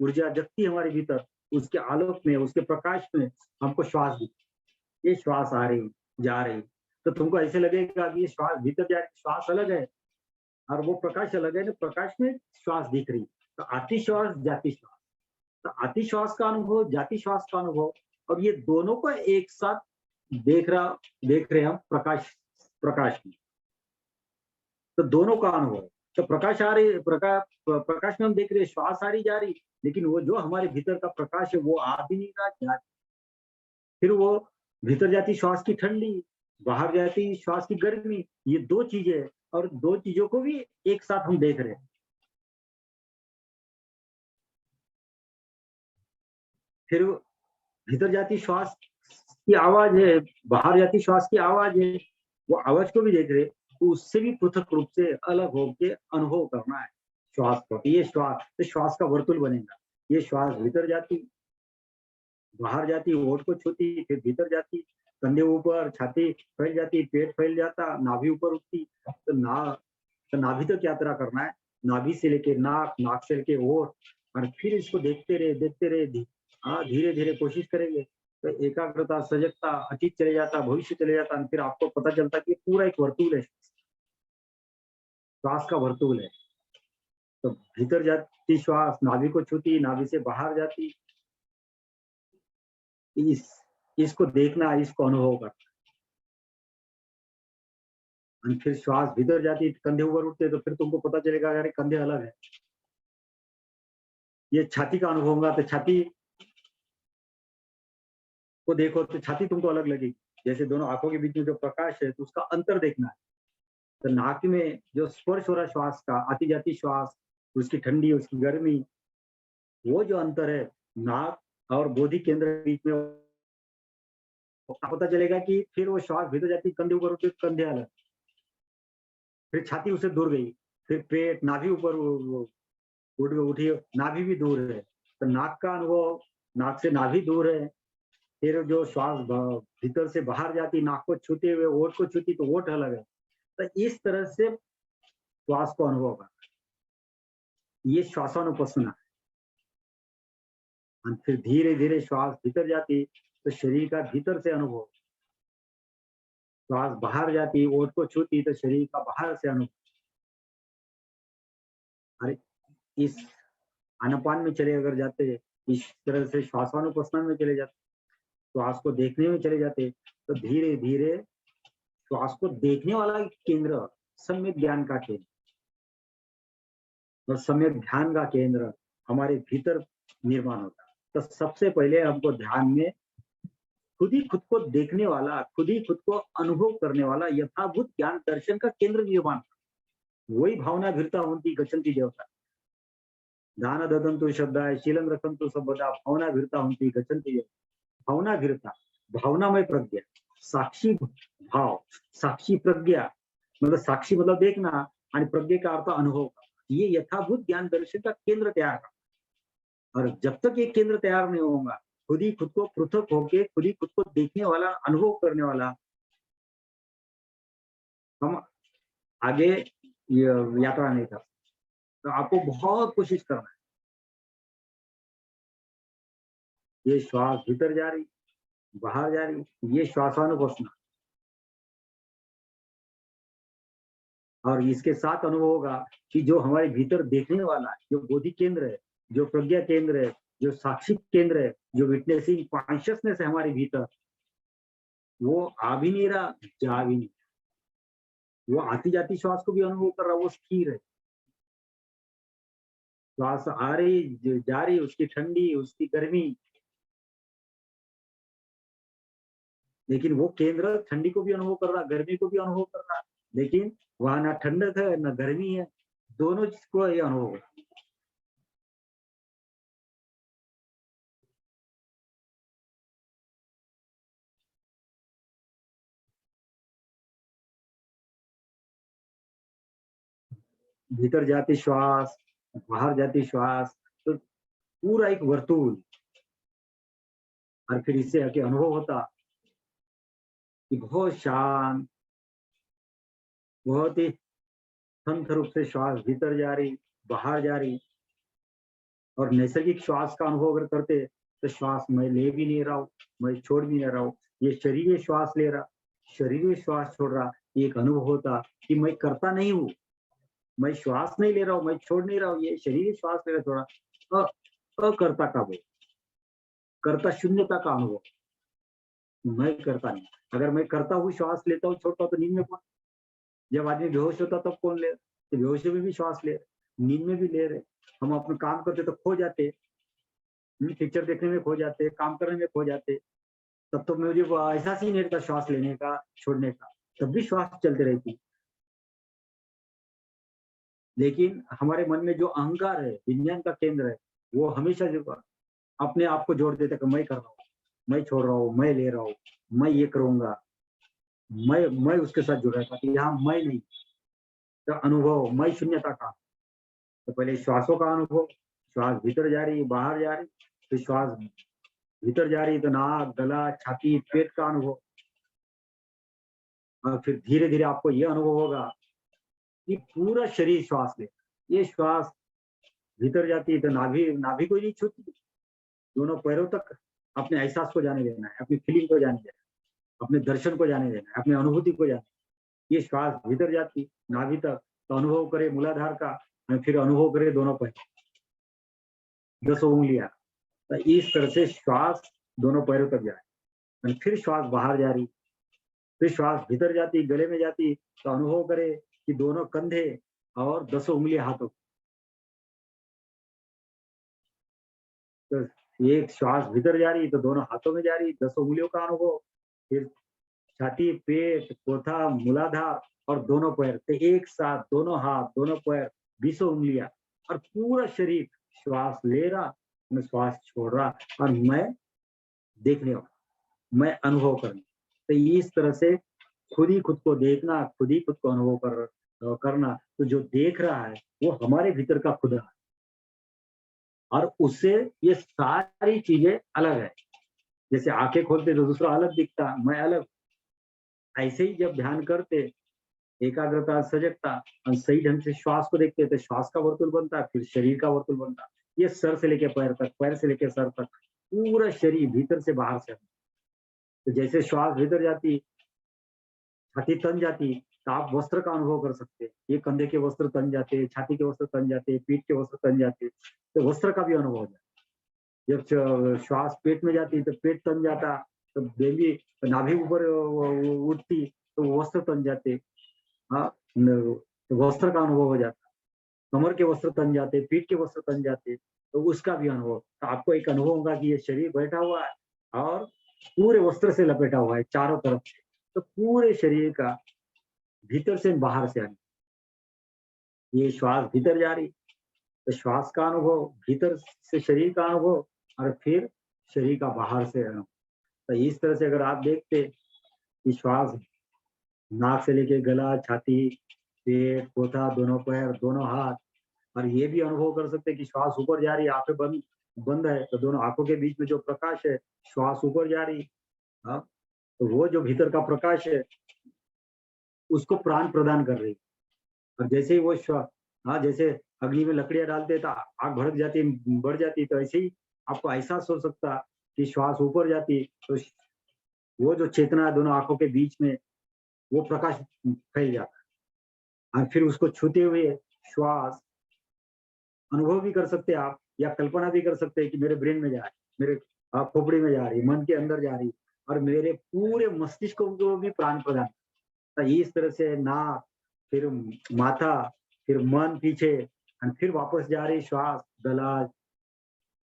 B: ऊर्जा जगती है हमारे भीतर, उसके आलोक में, उसके प्रकाश में हमको श्वास दिखती। ये श्वास आ रही, जा रही, तो तुमको ऐसे लगेगा कि ये श्वास भीतर जा रही, श्वास अलग है और वो प्रकाश अलग है ना, प्रकाश में श्वास दिख रही। तो आती श्वास, जाती श्वास, तो आती श्वास का अनुभव, जाती श्वास का अनुभव, और ये दोनों को एक साथ देख रहे हैं हम प्रकाश में। तो दोनों का अनुभव है। तो प्रकाश आ रही, प्रकाश में हम देख रहे हैं श्वास आ रही जा रही, लेकिन वो जो हमारे भीतर का प्रकाश है वो आ भी नहीं रहा, जा। फिर वो भीतर जाती श्वास की ठंडी, बाहर जाती श्वास की गर्मी, ये दो चीजें हैं, और दो चीजों को भी एक साथ हम देख रहे हैं। फिर भीतर जाती श्वास की आवाज है, बाहर जाती श्वास की आवाज है, वो आवाज को भी देख रहे, तो उससे भी पृथक रूप से अलग होके अनुभव करना है श्वास को। ये श्वास, तो श्वास का वर्तुल बनेगा। ये श्वास भीतर जाती, बाहर जाती, होठ को छूती, फिर भीतर जाती, कंधे ऊपर, छाती फैल जाती, पेट फैल जाता, नाभि ऊपर उठती। तो नाभि तक यात्रा करना है, नाभि से लेके नाक, नाक से लेके होठ, और फिर इसको देखते रहे, हाँ धीरे धीरे कोशिश करेंगे तो एकाग्रता, सजगता, अतीत चले जाता, भविष्य चले जाता, फिर आपको पता चलता कि पूरा एक वर्तुल है, श्वास का वर्तुल है। तो भीतर जाती श्वास नाभि को छूती, नाभि से बाहर जाती, इसको देखना, इसको अनुभव करना। और फिर श्वास भीतर जाती, कंधे ऊपर उठते, तो फिर तुमको पता चलेगा यार कंधे अलग है। ये छाती का अनुभव होगा, तो छाती को देखो तो छाती तुमको अलग लगेगी। जैसे दोनों आंखों के बीच में जो प्रकाश है, तो उसका अंतर देखना है। तो नाक में जो स्पर्श हो रहा है श्वास का, आती जाती श्वास, उसकी ठंडी, उसकी गर्मी, वो जो अंतर है नाक और बोधि केंद्र के बीच में, पता चलेगा कि फिर वो श्वास भीतर जाती, कंधे ऊपर उठते, कंधे अलग, फिर छाती उससे दूर गई, फिर पेट, नाभि ऊपर उठी, नाभि भी दूर है। तो नाक का अनुभव, नाक से नाभि दूर है। फिर जो श्वास भीतर से बाहर जाती, नाक को छूते हुए ओठ को छूती, तो ओठ अलग है। तो इस तरह से श्वास को अनुभव करना, ये श्वासानुपस्सना। और फिर धीरे धीरे श्वास भीतर जाती, तो शरीर का भीतर से अनुभव, श्वास बाहर जाती, ओठ को छूती, तो शरीर का बाहर से अनुभव। अरे इस आनापान में चले अगर जाते, इस तरह से श्वासानुपस्सना में चले जाते, श्वास को देखने में चले जाते, तो धीरे धीरे श्वास को देखने वाला केंद्र सम्यक ज्ञान का केंद्र, और सम्यक ध्यान का केंद्र हमारे भीतर निर्माण होता है। तो सबसे पहले हमको ध्यान में खुद ही खुद को देखने वाला, खुद ही खुद को अनुभव करने वाला यथाभूत ज्ञान दर्शन का केंद्र निर्माण, वही भावना भीरता होती गच्छन्ति देवता। दान ददन्तु शब्दाय शीलं रखन्तु सर्वदा, भावना भीरता होती गच्छन्ति देवता। भावना भीरता, भावनामय प्रज्ञा, साक्षी भाव, साक्षी प्रज्ञा, मतलब साक्षी मतलब देखना, आणि प्रज्ञा का अर्थ अनुभव। ये यथाभूत ज्ञान दर्शन का केंद्र तैयार करना। और जब तक ये केंद्र तैयार नहीं होगा, खुद ही खुद को पृथक होके, खुद ही खुद को देखने वाला, अनुभव करने वाला, हम आगे यात्रा नहीं कर। तो आपको बहुत कोशिश करना है। ये श्वास भीतर जा रही, बाहर जा रही, ये श्वासानुपस्सना, और इसके साथ अनुभव होगा कि जो हमारे भीतर देखने वाला है, जो बोधि केंद्र है, जो प्रज्ञा केंद्र है, जो साक्षी केंद्र है, जो विटनेसिंग कॉन्शियसनेस है हमारे भीतर, वो आ भी नहीं रहा, जा भी नहीं, वो आती जाती श्वास को भी अनुभव कर रहा, वो स्थिर है। श्वास आ रही, जा रही, उसकी ठंडी, उसकी गर्मी, लेकिन वो केंद्र ठंडी को भी अनुभव कर रहा, गर्मी को भी अनुभव कर रहा, लेकिन वहां ना ठंडक है ना गर्मी है, दोनों चीज को ये अनुभव हो। भीतर जाती श्वास, बाहर जाती श्वास, तो पूरा एक वर्तुल, और फिर इससे आके अनुभव होता कि बहुत शांत, बहुत ही शांत रूप से श्वास भीतर जा रही, बाहर जा रही, और नैसर्गिक श्वास का अनुभव अगर करते तो श्वास मैं ले भी नहीं रहा हूँ, मैं छोड़ भी नहीं रहा हूँ, ये शरीर में श्वास ले रहा, शरीर में श्वास छोड़ रहा, ये एक अनुभव होता कि मैं करता नहीं हूँ, मैं श्वास नहीं ले रहा हूँ, मैं छोड़ नहीं रहा हूँ, ये शरीर श्वास ले रहा थोड़ा अकर्ता का वो कर्ता शून्यता का अनुभव, मैं करता नहीं। अगर मैं करता हूँ, श्वास लेता हूँ, छोड़ता हूँ तो नींद में कौन, जब आदमी बेहोश होता तब कौन ले, तो बेहोशी में भी श्वास ले रहे, नींद में भी ले रहे, हम अपना काम करते तो खो जाते, पिक्चर देखने में खो जाते, काम करने में खो जाते, तब तो मुझे वो एहसास ही नहीं रहता श्वास लेने का छोड़ने का, तब भी श्वास चलती रहती। लेकिन हमारे मन में जो अहंकार है, विज्ञान का केंद्र है, वो हमेशा जो अपने आप को जोड़ देता कि मैं कर रहा हूँ, मैं छोड़ रहा हूँ, मैं ले रहा हूँ, मैं ये करूंगा, मैं उसके साथ जुड़ रहा था कि यहाँ मैं नहीं, तो अनुभव मैं शून्यता का। तो पहले श्वासों का अनुभव, श्वास भीतर जा रही बाहर जा रही, फिर श्वास भीतर जा रही तो नाक गला छाती पेट का अनुभव, और फिर धीरे धीरे आपको यह अनुभव होगा कि पूरा शरीर श्वास ले, ये श्वास भीतर जाती है तो नाभि नाभि को नहीं छूती, दोनों पैरों तक अपने एहसास को जाने देना है, अपनी फीलिंग को जाने देना है, अपने दर्शन को जाने देना है, अपनी अनुभूति को जाने, ये श्वास भीतर जाती नाभि तक तो अनुभव करे मूलाधार का, और फिर अनुभव करे दोनों पैर 10 उंगलियां, तो इस तरह से श्वास दोनों पैरों तक जाए, और फिर श्वास बाहर जा रही, फिर श्वास भीतर जाती गले में जाती तो अनुभव करे कि दोनों कंधे और 10 उंगलियां हाथों, तो एक श्वास भीतर जा रही तो दोनों हाथों में जा रही 10 उंगलियों का अनुभव, फिर छाती पेट कोथा मूलाधार और दोनों पैर, तो एक साथ दोनों हाथ दोनों पैर 20 उंगलियां और पूरा शरीर श्वास ले रहा, मैं श्वास छोड़ रहा, और मैं देखने वाला, मैं अनुभव करना, तो इस तरह से खुद ही खुद को देखना, खुद ही खुद को अनुभव करना, तो जो देख रहा है वो हमारे भीतर का खुदा है, और उससे ये सारी चीजें अलग है, जैसे आंखें खोलते तो दूसरा अलग दिखता, मैं अलग, ऐसे ही जब ध्यान करते एकाग्रता सजगता और सही ढंग से श्वास को देखते तो श्वास का वर्तुल बनता है, फिर शरीर का वर्तुल बनता है, ये सर से लेके पैर तक, पैर से लेके सर तक, पूरा शरीर भीतर से बाहर से, तो जैसे श्वास भीतर जाती छाती तन जाती तो आप वस्त्र का अनुभव कर सकते हैं, ये कंधे के वस्त्र तन जाते, छाती के वस्त्र तन जाते, पीठ के वस्त्र तन जाते, तो वस्त्र का भी अनुभव हो जाता। जब श्वास पेट में जाती तो पेट तन जाता, तो बेबी नाभि ऊपर उठती तो वस्त्र तन जाते, हाँ तो वस्त्र का अनुभव हो जाता, कमर के वस्त्र तन जाते, पीठ के वस्त्र तन जाते, तो उसका भी अनुभव, तो आपको एक अनुभव होगा कि ये शरीर बैठा हुआ है और पूरे वस्त्र से लपेटा हुआ है चारों तरफ से, तो पूरे शरीर का भीतर से बाहर से आने, ये श्वास भीतर जा रही तो श्वास का अनुभव, भीतर से शरीर का अनुभव, और फिर शरीर का बाहर से अनुभव, तो इस तरह से अगर आप देखते कि श्वास नाक से लेके गला छाती पेट कोथा दोनों पैर दोनों हाथ, और ये भी अनुभव कर सकते हैं कि श्वास ऊपर जा रही है, आंखें बंद बंद है तो दोनों आंखों के बीच में जो प्रकाश है श्वास ऊपर जा रही, हाँ तो वो जो भीतर का प्रकाश है उसको प्राण प्रदान कर रही, और जैसे ही वो हाँ जैसे अग्नि में लकड़ियां डालते तो आग भड़क जाती बढ़ जाती, तो ऐसे ही आपको एहसास हो सकता कि श्वास ऊपर जाती तो वो जो चेतना है दोनों आंखों के बीच में वो प्रकाश फैल जाता है, और फिर उसको छूते हुए श्वास अनुभव भी कर सकते हैं आप, या कल्पना भी कर सकते हैं कि मेरे ब्रेन में जा रही, मेरे खोपड़ी में जा रही, मन के अंदर जा रही, और मेरे पूरे मस्तिष्क को भी प्राण प्रदान, तो इस तरह से नाक फिर माथा फिर मन पीछे, और फिर वापस जा रही श्वास गला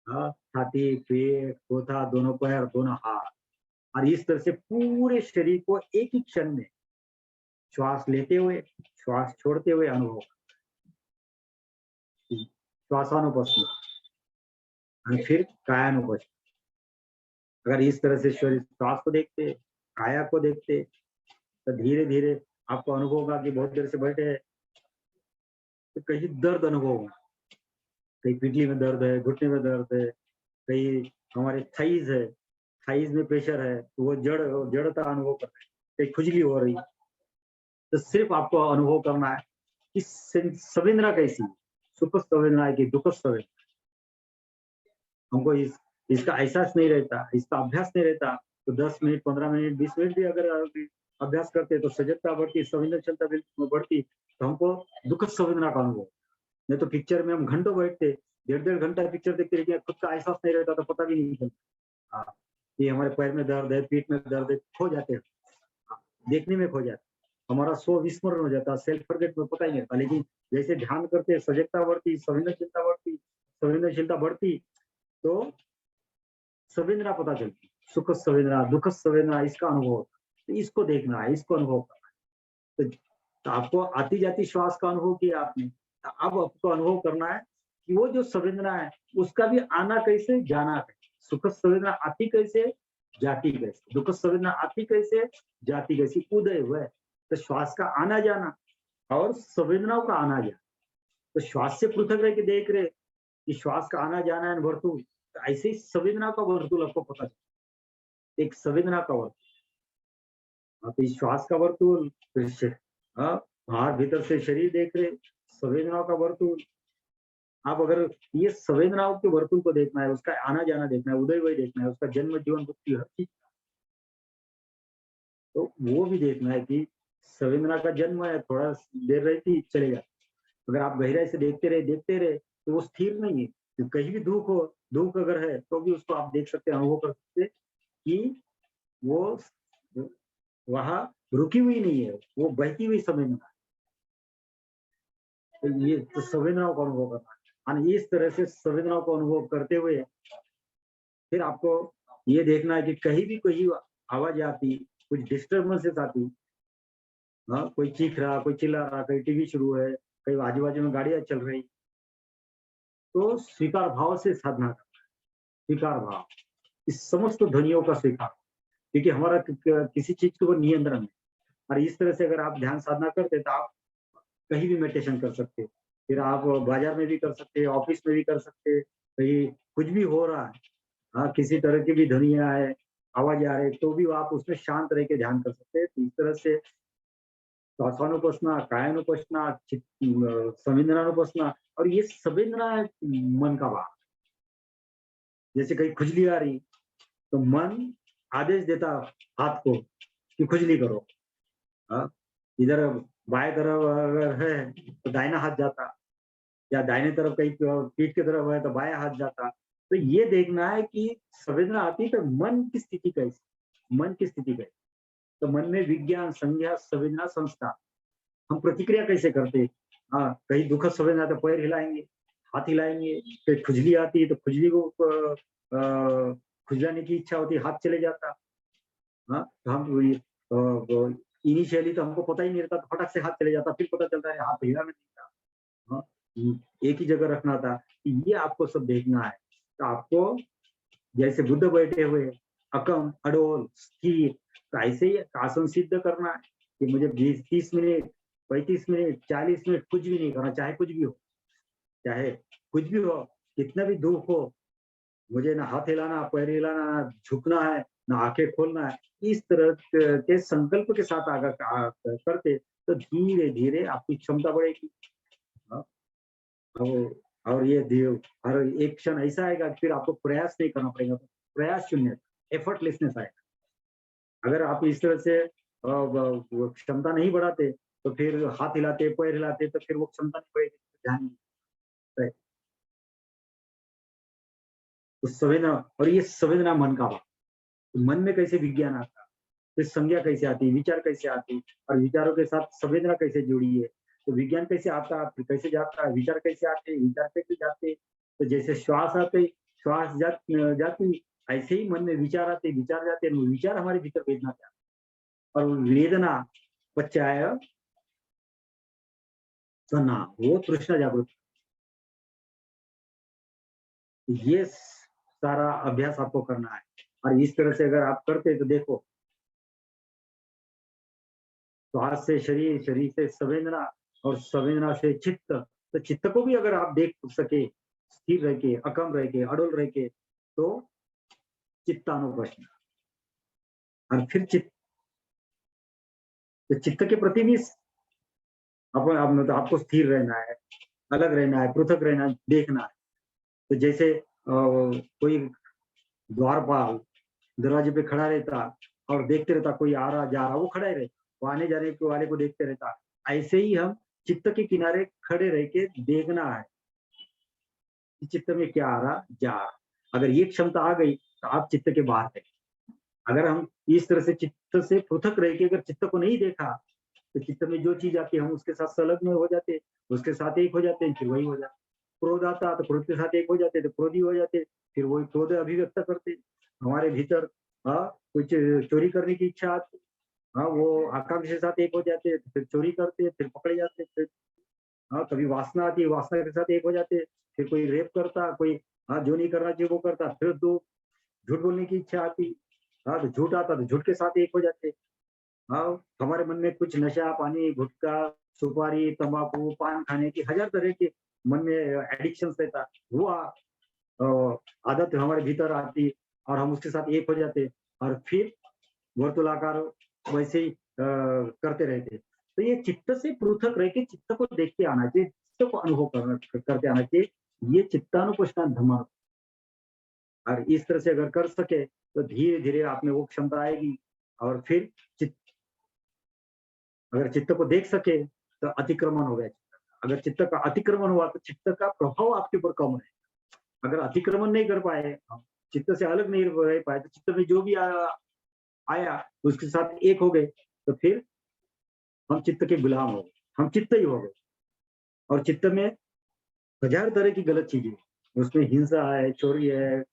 B: छाती पेट कोथा दोनों पैर दोनों हाथ, और इस तरह से पूरे शरीर को एक ही क्षण में श्वास लेते हुए श्वास छोड़ते हुए अनुभव, श्वासानुपस्थित और फिर कायानुपस्थित, अगर इस तरह से शरीर श्वास को देखते काया को देखते तो धीरे धीरे आपको अनुभव होगा कि बहुत देर से बैठे हैं तो कहीं दर्द अनुभव होगा, कहीं पिटली में दर्द है, घुटने में दर्द है, कहीं हमारे थाइज है, थाइज में प्रेशर है तो वो जड़ता अनुभव कर रहे हैं, कहीं खुजली हो रही, तो सिर्फ आपको अनुभव करना है कि संवेदना कैसी, सुख संवेदना है कि दुख संवेदना, हमको इसका एहसास नहीं रहता, इसका अभ्यास नहीं रहता, तो 10 मिनट, 15 मिनट, 20 मिनट भी अगर अभ्यास करते तो सजगता बढ़ती, संवेदनशीलता बढ़ती, तो हमको दुखद संवेदना का अनुभव। नहीं तो पिक्चर में हम घंटों बैठते, डेढ़ घंटा पिक्चर देखते, लेकिन खुद का एहसास नहीं रहता, तो पता भी नहीं चलता। हाँ, ये हमारे पैर में दर्द है, पीठ में दर्द है, खो जाते हैं। हाँ, देखने में खो जाते, हमारा स्व विस्मरण हो जाता, सेल्फ फॉरगेट में पता ही नहीं रहता। लेकिन जैसे ध्यान करते, सजगता बढ़ती, संवेदनशीलता बढ़ती, तो संवेदना पता चलती, सुखद संवेदना, दुखद संवेदना, इसका अनुभव होता है। तो इसको देखना है, इसको अनुभव करना है। तो आपको आती जाती श्वास का अनुभव किया आपने, अब आपको अनुभव करना है कि वो जो संवेदना है उसका भी आना कैसे, जाना कैसे। सुखद संवेदना आती कैसे, जाती कैसे, दुखद संवेदना आती कैसे, जाती कैसे, उदय हुआ। तो श्वास का आना जाना और संवेदनाओं का आना जाना, तो श्वास से पृथक रह के देख रहे कि श्वास का आना जाना है वर्तुल, तो ऐसे ही संवेदना का वर्तुल आपको पता चलता, एक संवेदना का वर्तुल। तो इस श्वास का वर्तुल, फिर बाहर भीतर से शरीर देख रहे, संवेदनाओं का वर्तुल। आप अगर ये संवेदनाओं के वर्तुल को देखना है, उसका आना जाना देखना है, उदय वय देखना है, उसका जन्म, जीवन, मृत्यु, हर चीज, तो वो भी देखना है कि संवेदना का जन्म है, थोड़ा देर रहती चले जाती। अगर आप गहराई से देखते रहे तो वो स्थिर नहीं है। तो कहीं भी दुख हो, दुख अगर है तो भी उसको आप देख सकते हैं, अनुभव कर सकते हैं कि वो वहां रुकी हुई नहीं है, वो बहती हुई संवेदना है। तो ये तो संवेदनाओं का अनुभव करना है, और इस तरह से संवेदनाओं को अनुभव करते हुए फिर आपको ये देखना है कि कहीं भी कोई आवाज आती, कुछ डिस्टर्बेंसेस आती, हाँ, कोई चीख रहा, कोई चिल्ला रहा, कहीं टीवी शुरू है, कहीं आजू बाजू में गाड़ियां चल रही, तो स्वीकार भाव से साधना करना है। स्वीकार भाव, इस समस्त ध्वनियों का स्वीकार, क्योंकि हमारा किसी चीज के ऊपर नियंत्रण है। और इस तरह से अगर आप ध्यान साधना करते तो आप कहीं भी मेडिटेशन कर सकते, फिर आप बाजार में भी कर सकते, ऑफिस में भी कर सकते, कहीं कुछ भी हो रहा है, हाँ, किसी तरह की भी ध्वनिया है, आवाज आ रही, तो भी आप उसमें शांत रह के ध्यान कर सकते हैं। तो इस तरह से श्वासानुपसना, कायानुपसना, संवेदनानुपसना, और ये संवेदना है मन का भाव। जैसे कहीं खुजली आ रही तो मन आदेश देता हाथ को कि खुजली करो, हाँ, इधर बाएं तरफ अगर है तो दाहिना हाथ जाता, या दाहिने तरफ कहीं पीठ की तरफ है तो बायां हाथ जाता। तो ये देखना है कि संवेदना आती तो मन की स्थिति कैसी, मन की स्थिति कैसी। तो मन में विज्ञान, संज्ञा, संवेदना, संस्कार, हम प्रतिक्रिया कैसे करते। हाँ, कहीं दुखद संवेदना तो पैर हिलाएंगे, हाथ हिलाएंगे, कहीं खुजली आती है तो खुजली को खुजलाने की इच्छा होती है, हाथ चले जाता। हाँ, तो हम इनिशियली तो हमको पता ही नहीं रहता, तो फटक से हाथ चले जाता, फिर पता चलता है हाथ हिला में नहीं था। हाँ, एक ही जगह रखना था। ये आपको सब देखना है। तो आपको जैसे बुद्ध बैठे हुए, अकम, अडोल, स्थिर, तो ऐसे ही आसन सिद्ध करना है कि मुझे 20, 30 मिनट, 35 मिनट, 40 मिनट कुछ भी नहीं करना, चाहे कुछ भी हो, चाहे कुछ भी हो, कितना भी दुख हो, मुझे ना हाथ हिलाना, पैर हिलाना, ना झुकना है, ना आंखें खोलना है। इस तरह के संकल्प के साथ अगर करते तो धीरे धीरे आपकी क्षमता बढ़ेगी। हाँ, और ये हर एक क्षण ऐसा आएगा कि फिर आपको प्रयास नहीं करना पड़ेगा, प्रयास शून्य, एफर्टलेसनेस आएगा। अगर आप इस तरह से वो क्षमता नहीं बढ़ाते तो फिर हाथ हिलाते, पैर हिलाते, तो फिर वो क्षमता नहीं बढ़ेगी, ध्यान नहीं रहेगा। तो संवेदना, और ये संवेदना मन का भाव, तो मन में कैसे विज्ञान आता, फिर संज्ञा कैसे आती, विचार कैसे आती, और विचारों के साथ संवेदना कैसे जुड़ी है, तो विज्ञान कैसे आता, फिर कैसे जाता है, विचार कैसे आते, विचार कैसे जाते। तो जैसे श्वास आते, श्वास जाती, ऐसे ही मन में विचार आते, विचार जाते, विचार हमारे भीतर वेदना के आते, और वेदना पश्चाय तना, वो तृष्णा जागृत। ये सारा अभ्यास आपको करना है। और इस तरह से अगर आप करते तो देखो, श्वास से शरीर, शरीर से संवेदना, और संवेदना से चित्त, तो चित्त को भी अगर आप देख सके स्थिर रह के, अकम रह के, अड़ोल रह के, तो चित्तानुपश्न, और फिर तो चित्त के प्रति भी मतलब आपको स्थिर रहना है, अलग रहना है, पृथक रहना है, देखना है। तो जैसे कोई द्वारपाल दरवाजे पे खड़ा रहता और देखते रहता, कोई आ रहा जा रहा, वो खड़ा ही रहता, वो आने जाने के वाले को देखते रहता। ऐसे ही हम चित्त के किनारे खड़े रह के देखना है कि चित्त में क्या आ रहा जा रहा। अगर ये क्षमता आ गई तो आप चित्त के बाहर है। अगर हम इस तरह से चित्त से पृथक रह के अगर चित्त को नहीं देखा तो चित्त में जो चीज आती है हम उसके साथ संलग्न हो जाते, उसके साथ एक हो जाते हैं, फिर वही हो जाता। क्रोध आता तो क्रोध के साथ एक हो जाते, तो क्रोधी हो जाते, फिर वही क्रोध अभिव्यक्त करते हमारे भीतर। हाँ, कुछ चोरी करने की इच्छा आती, हाँ वो आकांक्षा के साथ एक हो जाते, फिर चोरी करते, फिर पकड़े जाते, फिर हाँ कभी वासना आती है, वासना के साथ एक हो जाते, फिर कोई रेप करता, कोई हाँ जो नहीं करना चाहिए वो करता, फिर दो झूठ बोलने की इच्छा आती, हाँ तो झूठ आता तो झूठ के साथ एक हो जाते। हाँ, हमारे मन में कुछ नशा पानी गुटखा सुपारी तंबाकू पान खाने की हजार तरह के मन में एडिक्शन रहता, वो आदत हमारे भीतर आती और हम उसके साथ एक हो जाते और फिर वर्तुलाकार वैसे ही करते रहते। तो ये चित्त से पृथक रह के चित्त को देख के आना चाहिए, चित्त को अनुभव करते आना चाहिए। ये चित्तानुपष्टान धम्म। और इस तरह से अगर कर सके तो धीरे धीरे आप में वो क्षमता आएगी और फिर चित्त, अगर चित्त को देख सके तो अतिक्रमण हो गया चित्त का। अगर चित्त का अतिक्रमण हुआ तो चित्त का प्रभाव आपके ऊपर कम है। अगर अतिक्रमण नहीं कर पाए, चित्त से अलग नहीं रह पाए, तो चित्त में जो भी आया उसके साथ एक हो गए, तो फिर हम चित्त के गुलाम हो गए, हम चित्त ही हो गए। और चित्त में हजार तरह की गलत चीजें, उसमें हिंसा है, चोरी है,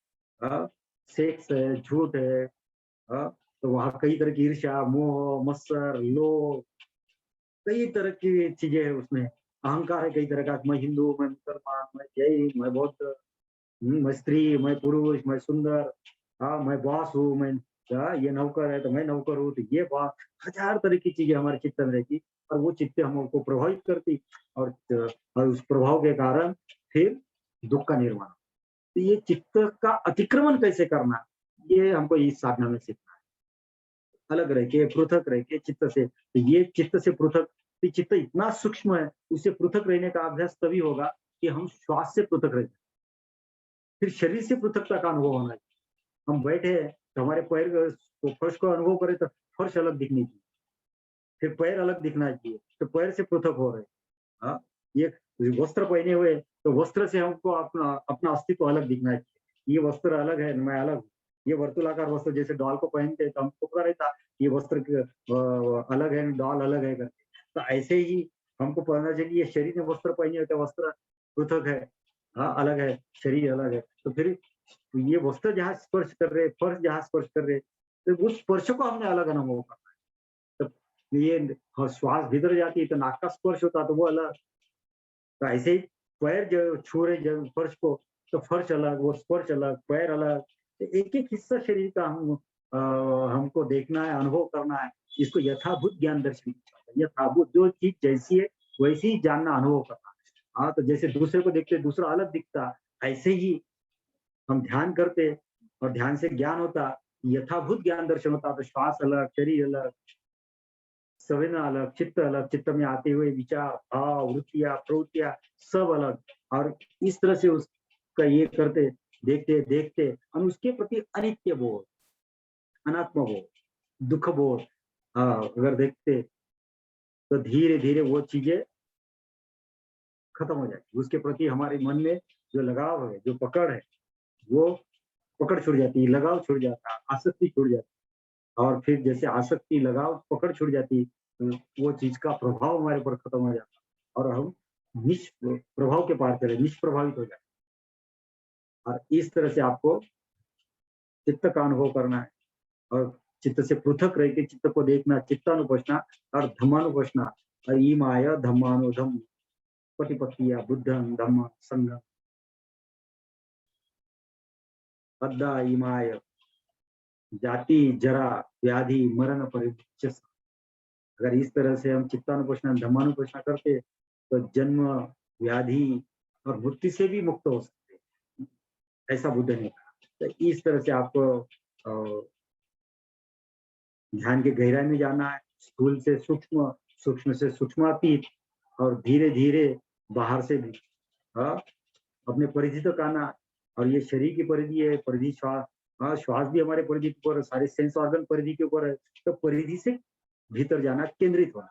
B: सेक्स है, झूठ है, तो वहाँ कई तरह की ईर्ष्या मोह मत्सर लोभ, कई तरह की चीजें है उसमें। अहंकार है कई तरह का, मैं हिंदू, मैं मुसलमान, मैं जैन, मैं बौद्ध, मैं स्त्री, मैं पुरुष, मैं सुंदर, हाँ मैं बॉस हूँ, मैं ये नौकर है तो मैं नौकर हूँ, तो ये बात हजार तरह की चीजें हमारे चित्त में रहती और वो चित्त हमको प्रभावित करती और उस प्रभाव के कारण फिर दुख का निर्माण। तो ये चित्त का अतिक्रमण कैसे करना, ये हमको इस साधना में सीखना है। अलग रह के पृथक रह के चित्त से, तो ये चित्त से पृथक, तो चित्त इतना सूक्ष्म है, उससे पृथक रहने का अभ्यास तभी होगा कि हम श्वास से पृथक रहते, फिर शरीर से पृथकता का अनुभव होना चाहिए। हम बैठे हैं तो हमारे पैर को फर्श को अनुभव करें तो फर्श अलग दिखनी चाहिए, फिर पैर अलग दिखना चाहिए, तो पैर से पृथक हो रहे हैं। हाँ, ये वस्त्र पहने हुए तो वस्त्र से हमको अपना अपना अस्तित्व अलग दिखना चाहिए, ये वस्त्र अलग है मैं अलग हूँ। ये वर्तुलाकार वस्त्र जैसे डॉल को पहनते हैं तो हमको पता रहता ये वस्त्र अलग है डॉल अलग है करके। तो ऐसे ही हमको पता चाहिए ये शरीर में वस्त्र पहने हुए तो वस्त्र पृथक है, हाँ अलग है, शरीर अलग है। तो फिर ये वस्त्र जहाँ स्पर्श कर रहे, फर्श जहाँ स्पर्श कर रहे, तो उस स्पर्श को हमने अलग अनुभव करना है। तो ये श्वास भीतर जाती है तो नाक का स्पर्श होता तो वो अलग। तो ऐसे ही पैर जो छू रहे जब फर्श को, तो फर्श अलग, वो स्पर्श अलग, पैर अलग, तो एक-एक हिस्सा शरीर का हमको देखना है, अनुभव करना है। इसको यथाभूत ज्ञान दर्शन कहते हैं। यथाभूत जो चीज़ जैसी है वैसी ही जानना, अनुभव करना। हाँ, तो जैसे दूसरे को देखते दूसरा अलग दिखता, ऐसे ही हम ध्यान करते और ध्यान से ज्ञान होता, यथाभूत ज्ञान दर्शन होता, तो श्वास अलग, शरीर अलग, संवेदना अलग, चित्त में आते हुए विचार, भाव, वृत्तियाँ, प्रवृत्तियाँ सब अलग। और इस तरह से उसका ये करते, देखते, देखते और उसके प्रति अनित्य बोध, अनात्म बोध, दुःख बोध अगर देखते तो धीरे-धीरे वो चीज़ें खत्म हो जाती। उसके प्रति हमारे मन में जो लगाव है, जो पकड़ है, वो पकड़ छूट जाती है, लगाव छूट जाता है, आसक्ति छूट जाती है। और फिर जैसे आसक्ति, लगाव, पकड़ छूट जाती है, तो वो चीज़ का प्रभाव हमारे ऊपर खत्म हो जाता है और हम प्रभाव के पार चले, निष्प्रभावित हो जाते हैं। और इस तरह से आपको चित्त का अनुभव करना है और चित्त से पृथक रह के चित्त को देखना, चित्तानुपश्ना और धम्मानुपश्ना। और ईमाय धम्मानुधम पटिपत्तिया बुद्धं धम्म संघं अद्दा ईमाय जाति जरा व्याधि मरण परिमुच्य। अगर इस तरह से हम चित्तानुपश्ना धम्मानुपश्ना करते तो जन्म व्याधि और मृत्यु से भी मुक्त हो सकते हैं, ऐसा बुद्ध ने कहा। तो इस तरह से आपको ध्यान के गहराई में जाना है, स्थूल से सूक्ष्म, सूक्ष्म से सूक्ष्मातीत और धीरे धीरे बाहर से भी हाँ, अपने परिधि तक आना और ये शरीर की परिधि है, परिधि श्वास, हाँ श्वास भी हमारे परिधि के ऊपर है, सारे सेंस ऑर्गन परिधि के ऊपर है। तो परिधि से भीतर जाना, केंद्रित होना।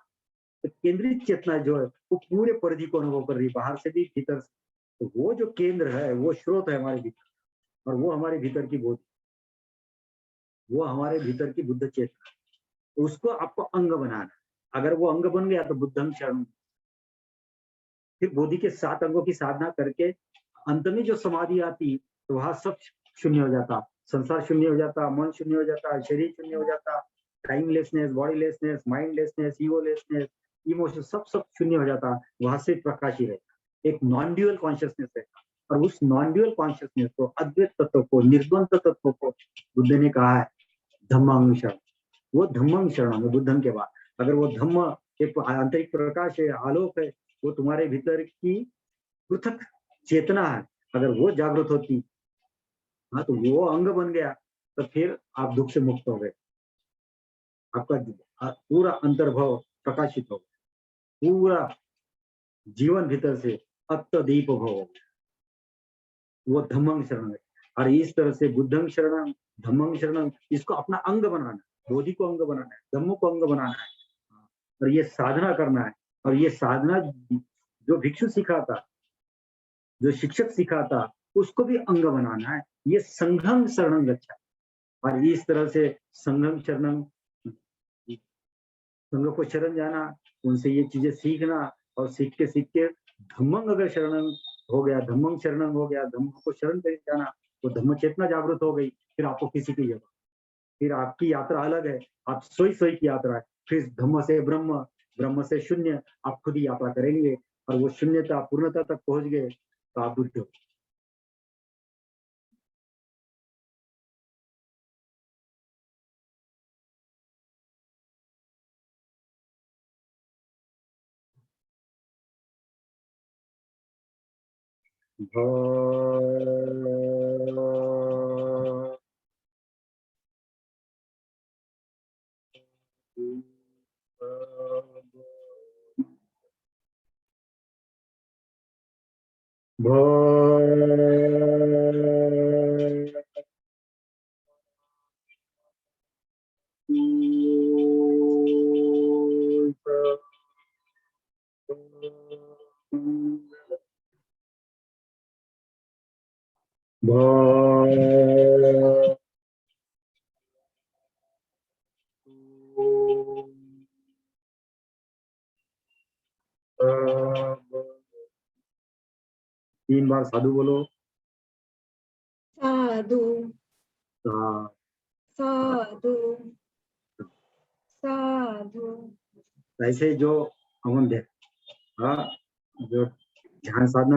B: तो केंद्रित चेतना जो है वो पूरे परिधि को अनुभव कर रही है, बाहर से भी भीतर से। तो वो जो केंद्र है वो स्रोत है हमारे भीतर, और वो हमारे भीतर की बोध, वो हमारे भीतर की बुद्ध चेतना। तो उसको आपको अंग बनाना है। अगर वो अंग बन गया तो बुद्धं शरणं। फिर बोधि के 7 अंगों की साधना करके अंत में जो समाधि आती, तो वहां सब शून्य हो जाता, संसार शून्य हो जाता, मन शून्य हो जाता, शरीर शून्य हो जाता, timelessness, bodilessness, mindlessness, egolessness, emotion सब सब शून्य हो जाता। वहां से प्रकाश ही रहता, एक नॉन ड्यूअल कॉन्शियसनेस रहता। और उस नॉन ड्यूअल कॉन्शियसनेस को, अद्वैत तत्व को, निर्द्वंद तत्व को बुद्ध ने कहा है धम्मांग शरण। वो धम्मांग शरण है बुद्धन के बाद। अगर वो धम्म एक आंतरिक प्रकाश है, आलोक है, वो तुम्हारे भीतर की पृथक चेतना है, अगर वो जागृत होती, हाँ तो वो अंग बन गया, तो फिर आप दुख से मुक्त हो गए। आपका पूरा अंतर्भाव प्रकाशित हो गया, पूरा जीवन भीतर से अत्यदीप भव हो गया। वो धम्मंग शरण है। और इस तरह से बुद्धंग शरणं, धम्मंग शरणं, इसको अपना अंग बनाना है, बोधि को अंग बनाना है, धम्म को अंग बनाना है, और ये साधना करना है। और ये साधना जो भिक्षु सिखाता, जो शिक्षक सिखाता, उसको भी अंग बनाना है। ये संघं शरणं गच्छा। और इस तरह से संघं शरणं, संघ को शरण जाना, उनसे ये चीजें सीखना, और सीख के धम्मंग अगर शरणं हो गया, धम्मंग शरणं हो गया, धम्म को शरण कर जाना, तो धम्म चेतना जागृत हो गई। फिर आपको किसी की जगह, फिर आपकी यात्रा अलग है, आप सोई सोई की यात्रा है। फिर धम्म से ब्रह्म, ब्रह्म से शून्य, आप खुद ही यात्रा करेंगे, और वो शून्यता पूर्णता तक पहुंच गए तो आप बुद्ध हो। तीन बार साधु बोलो।
A: साधु
B: सा-
A: साधु साधु।
B: ऐसे जो हम हाँ, जो ध्यान साधना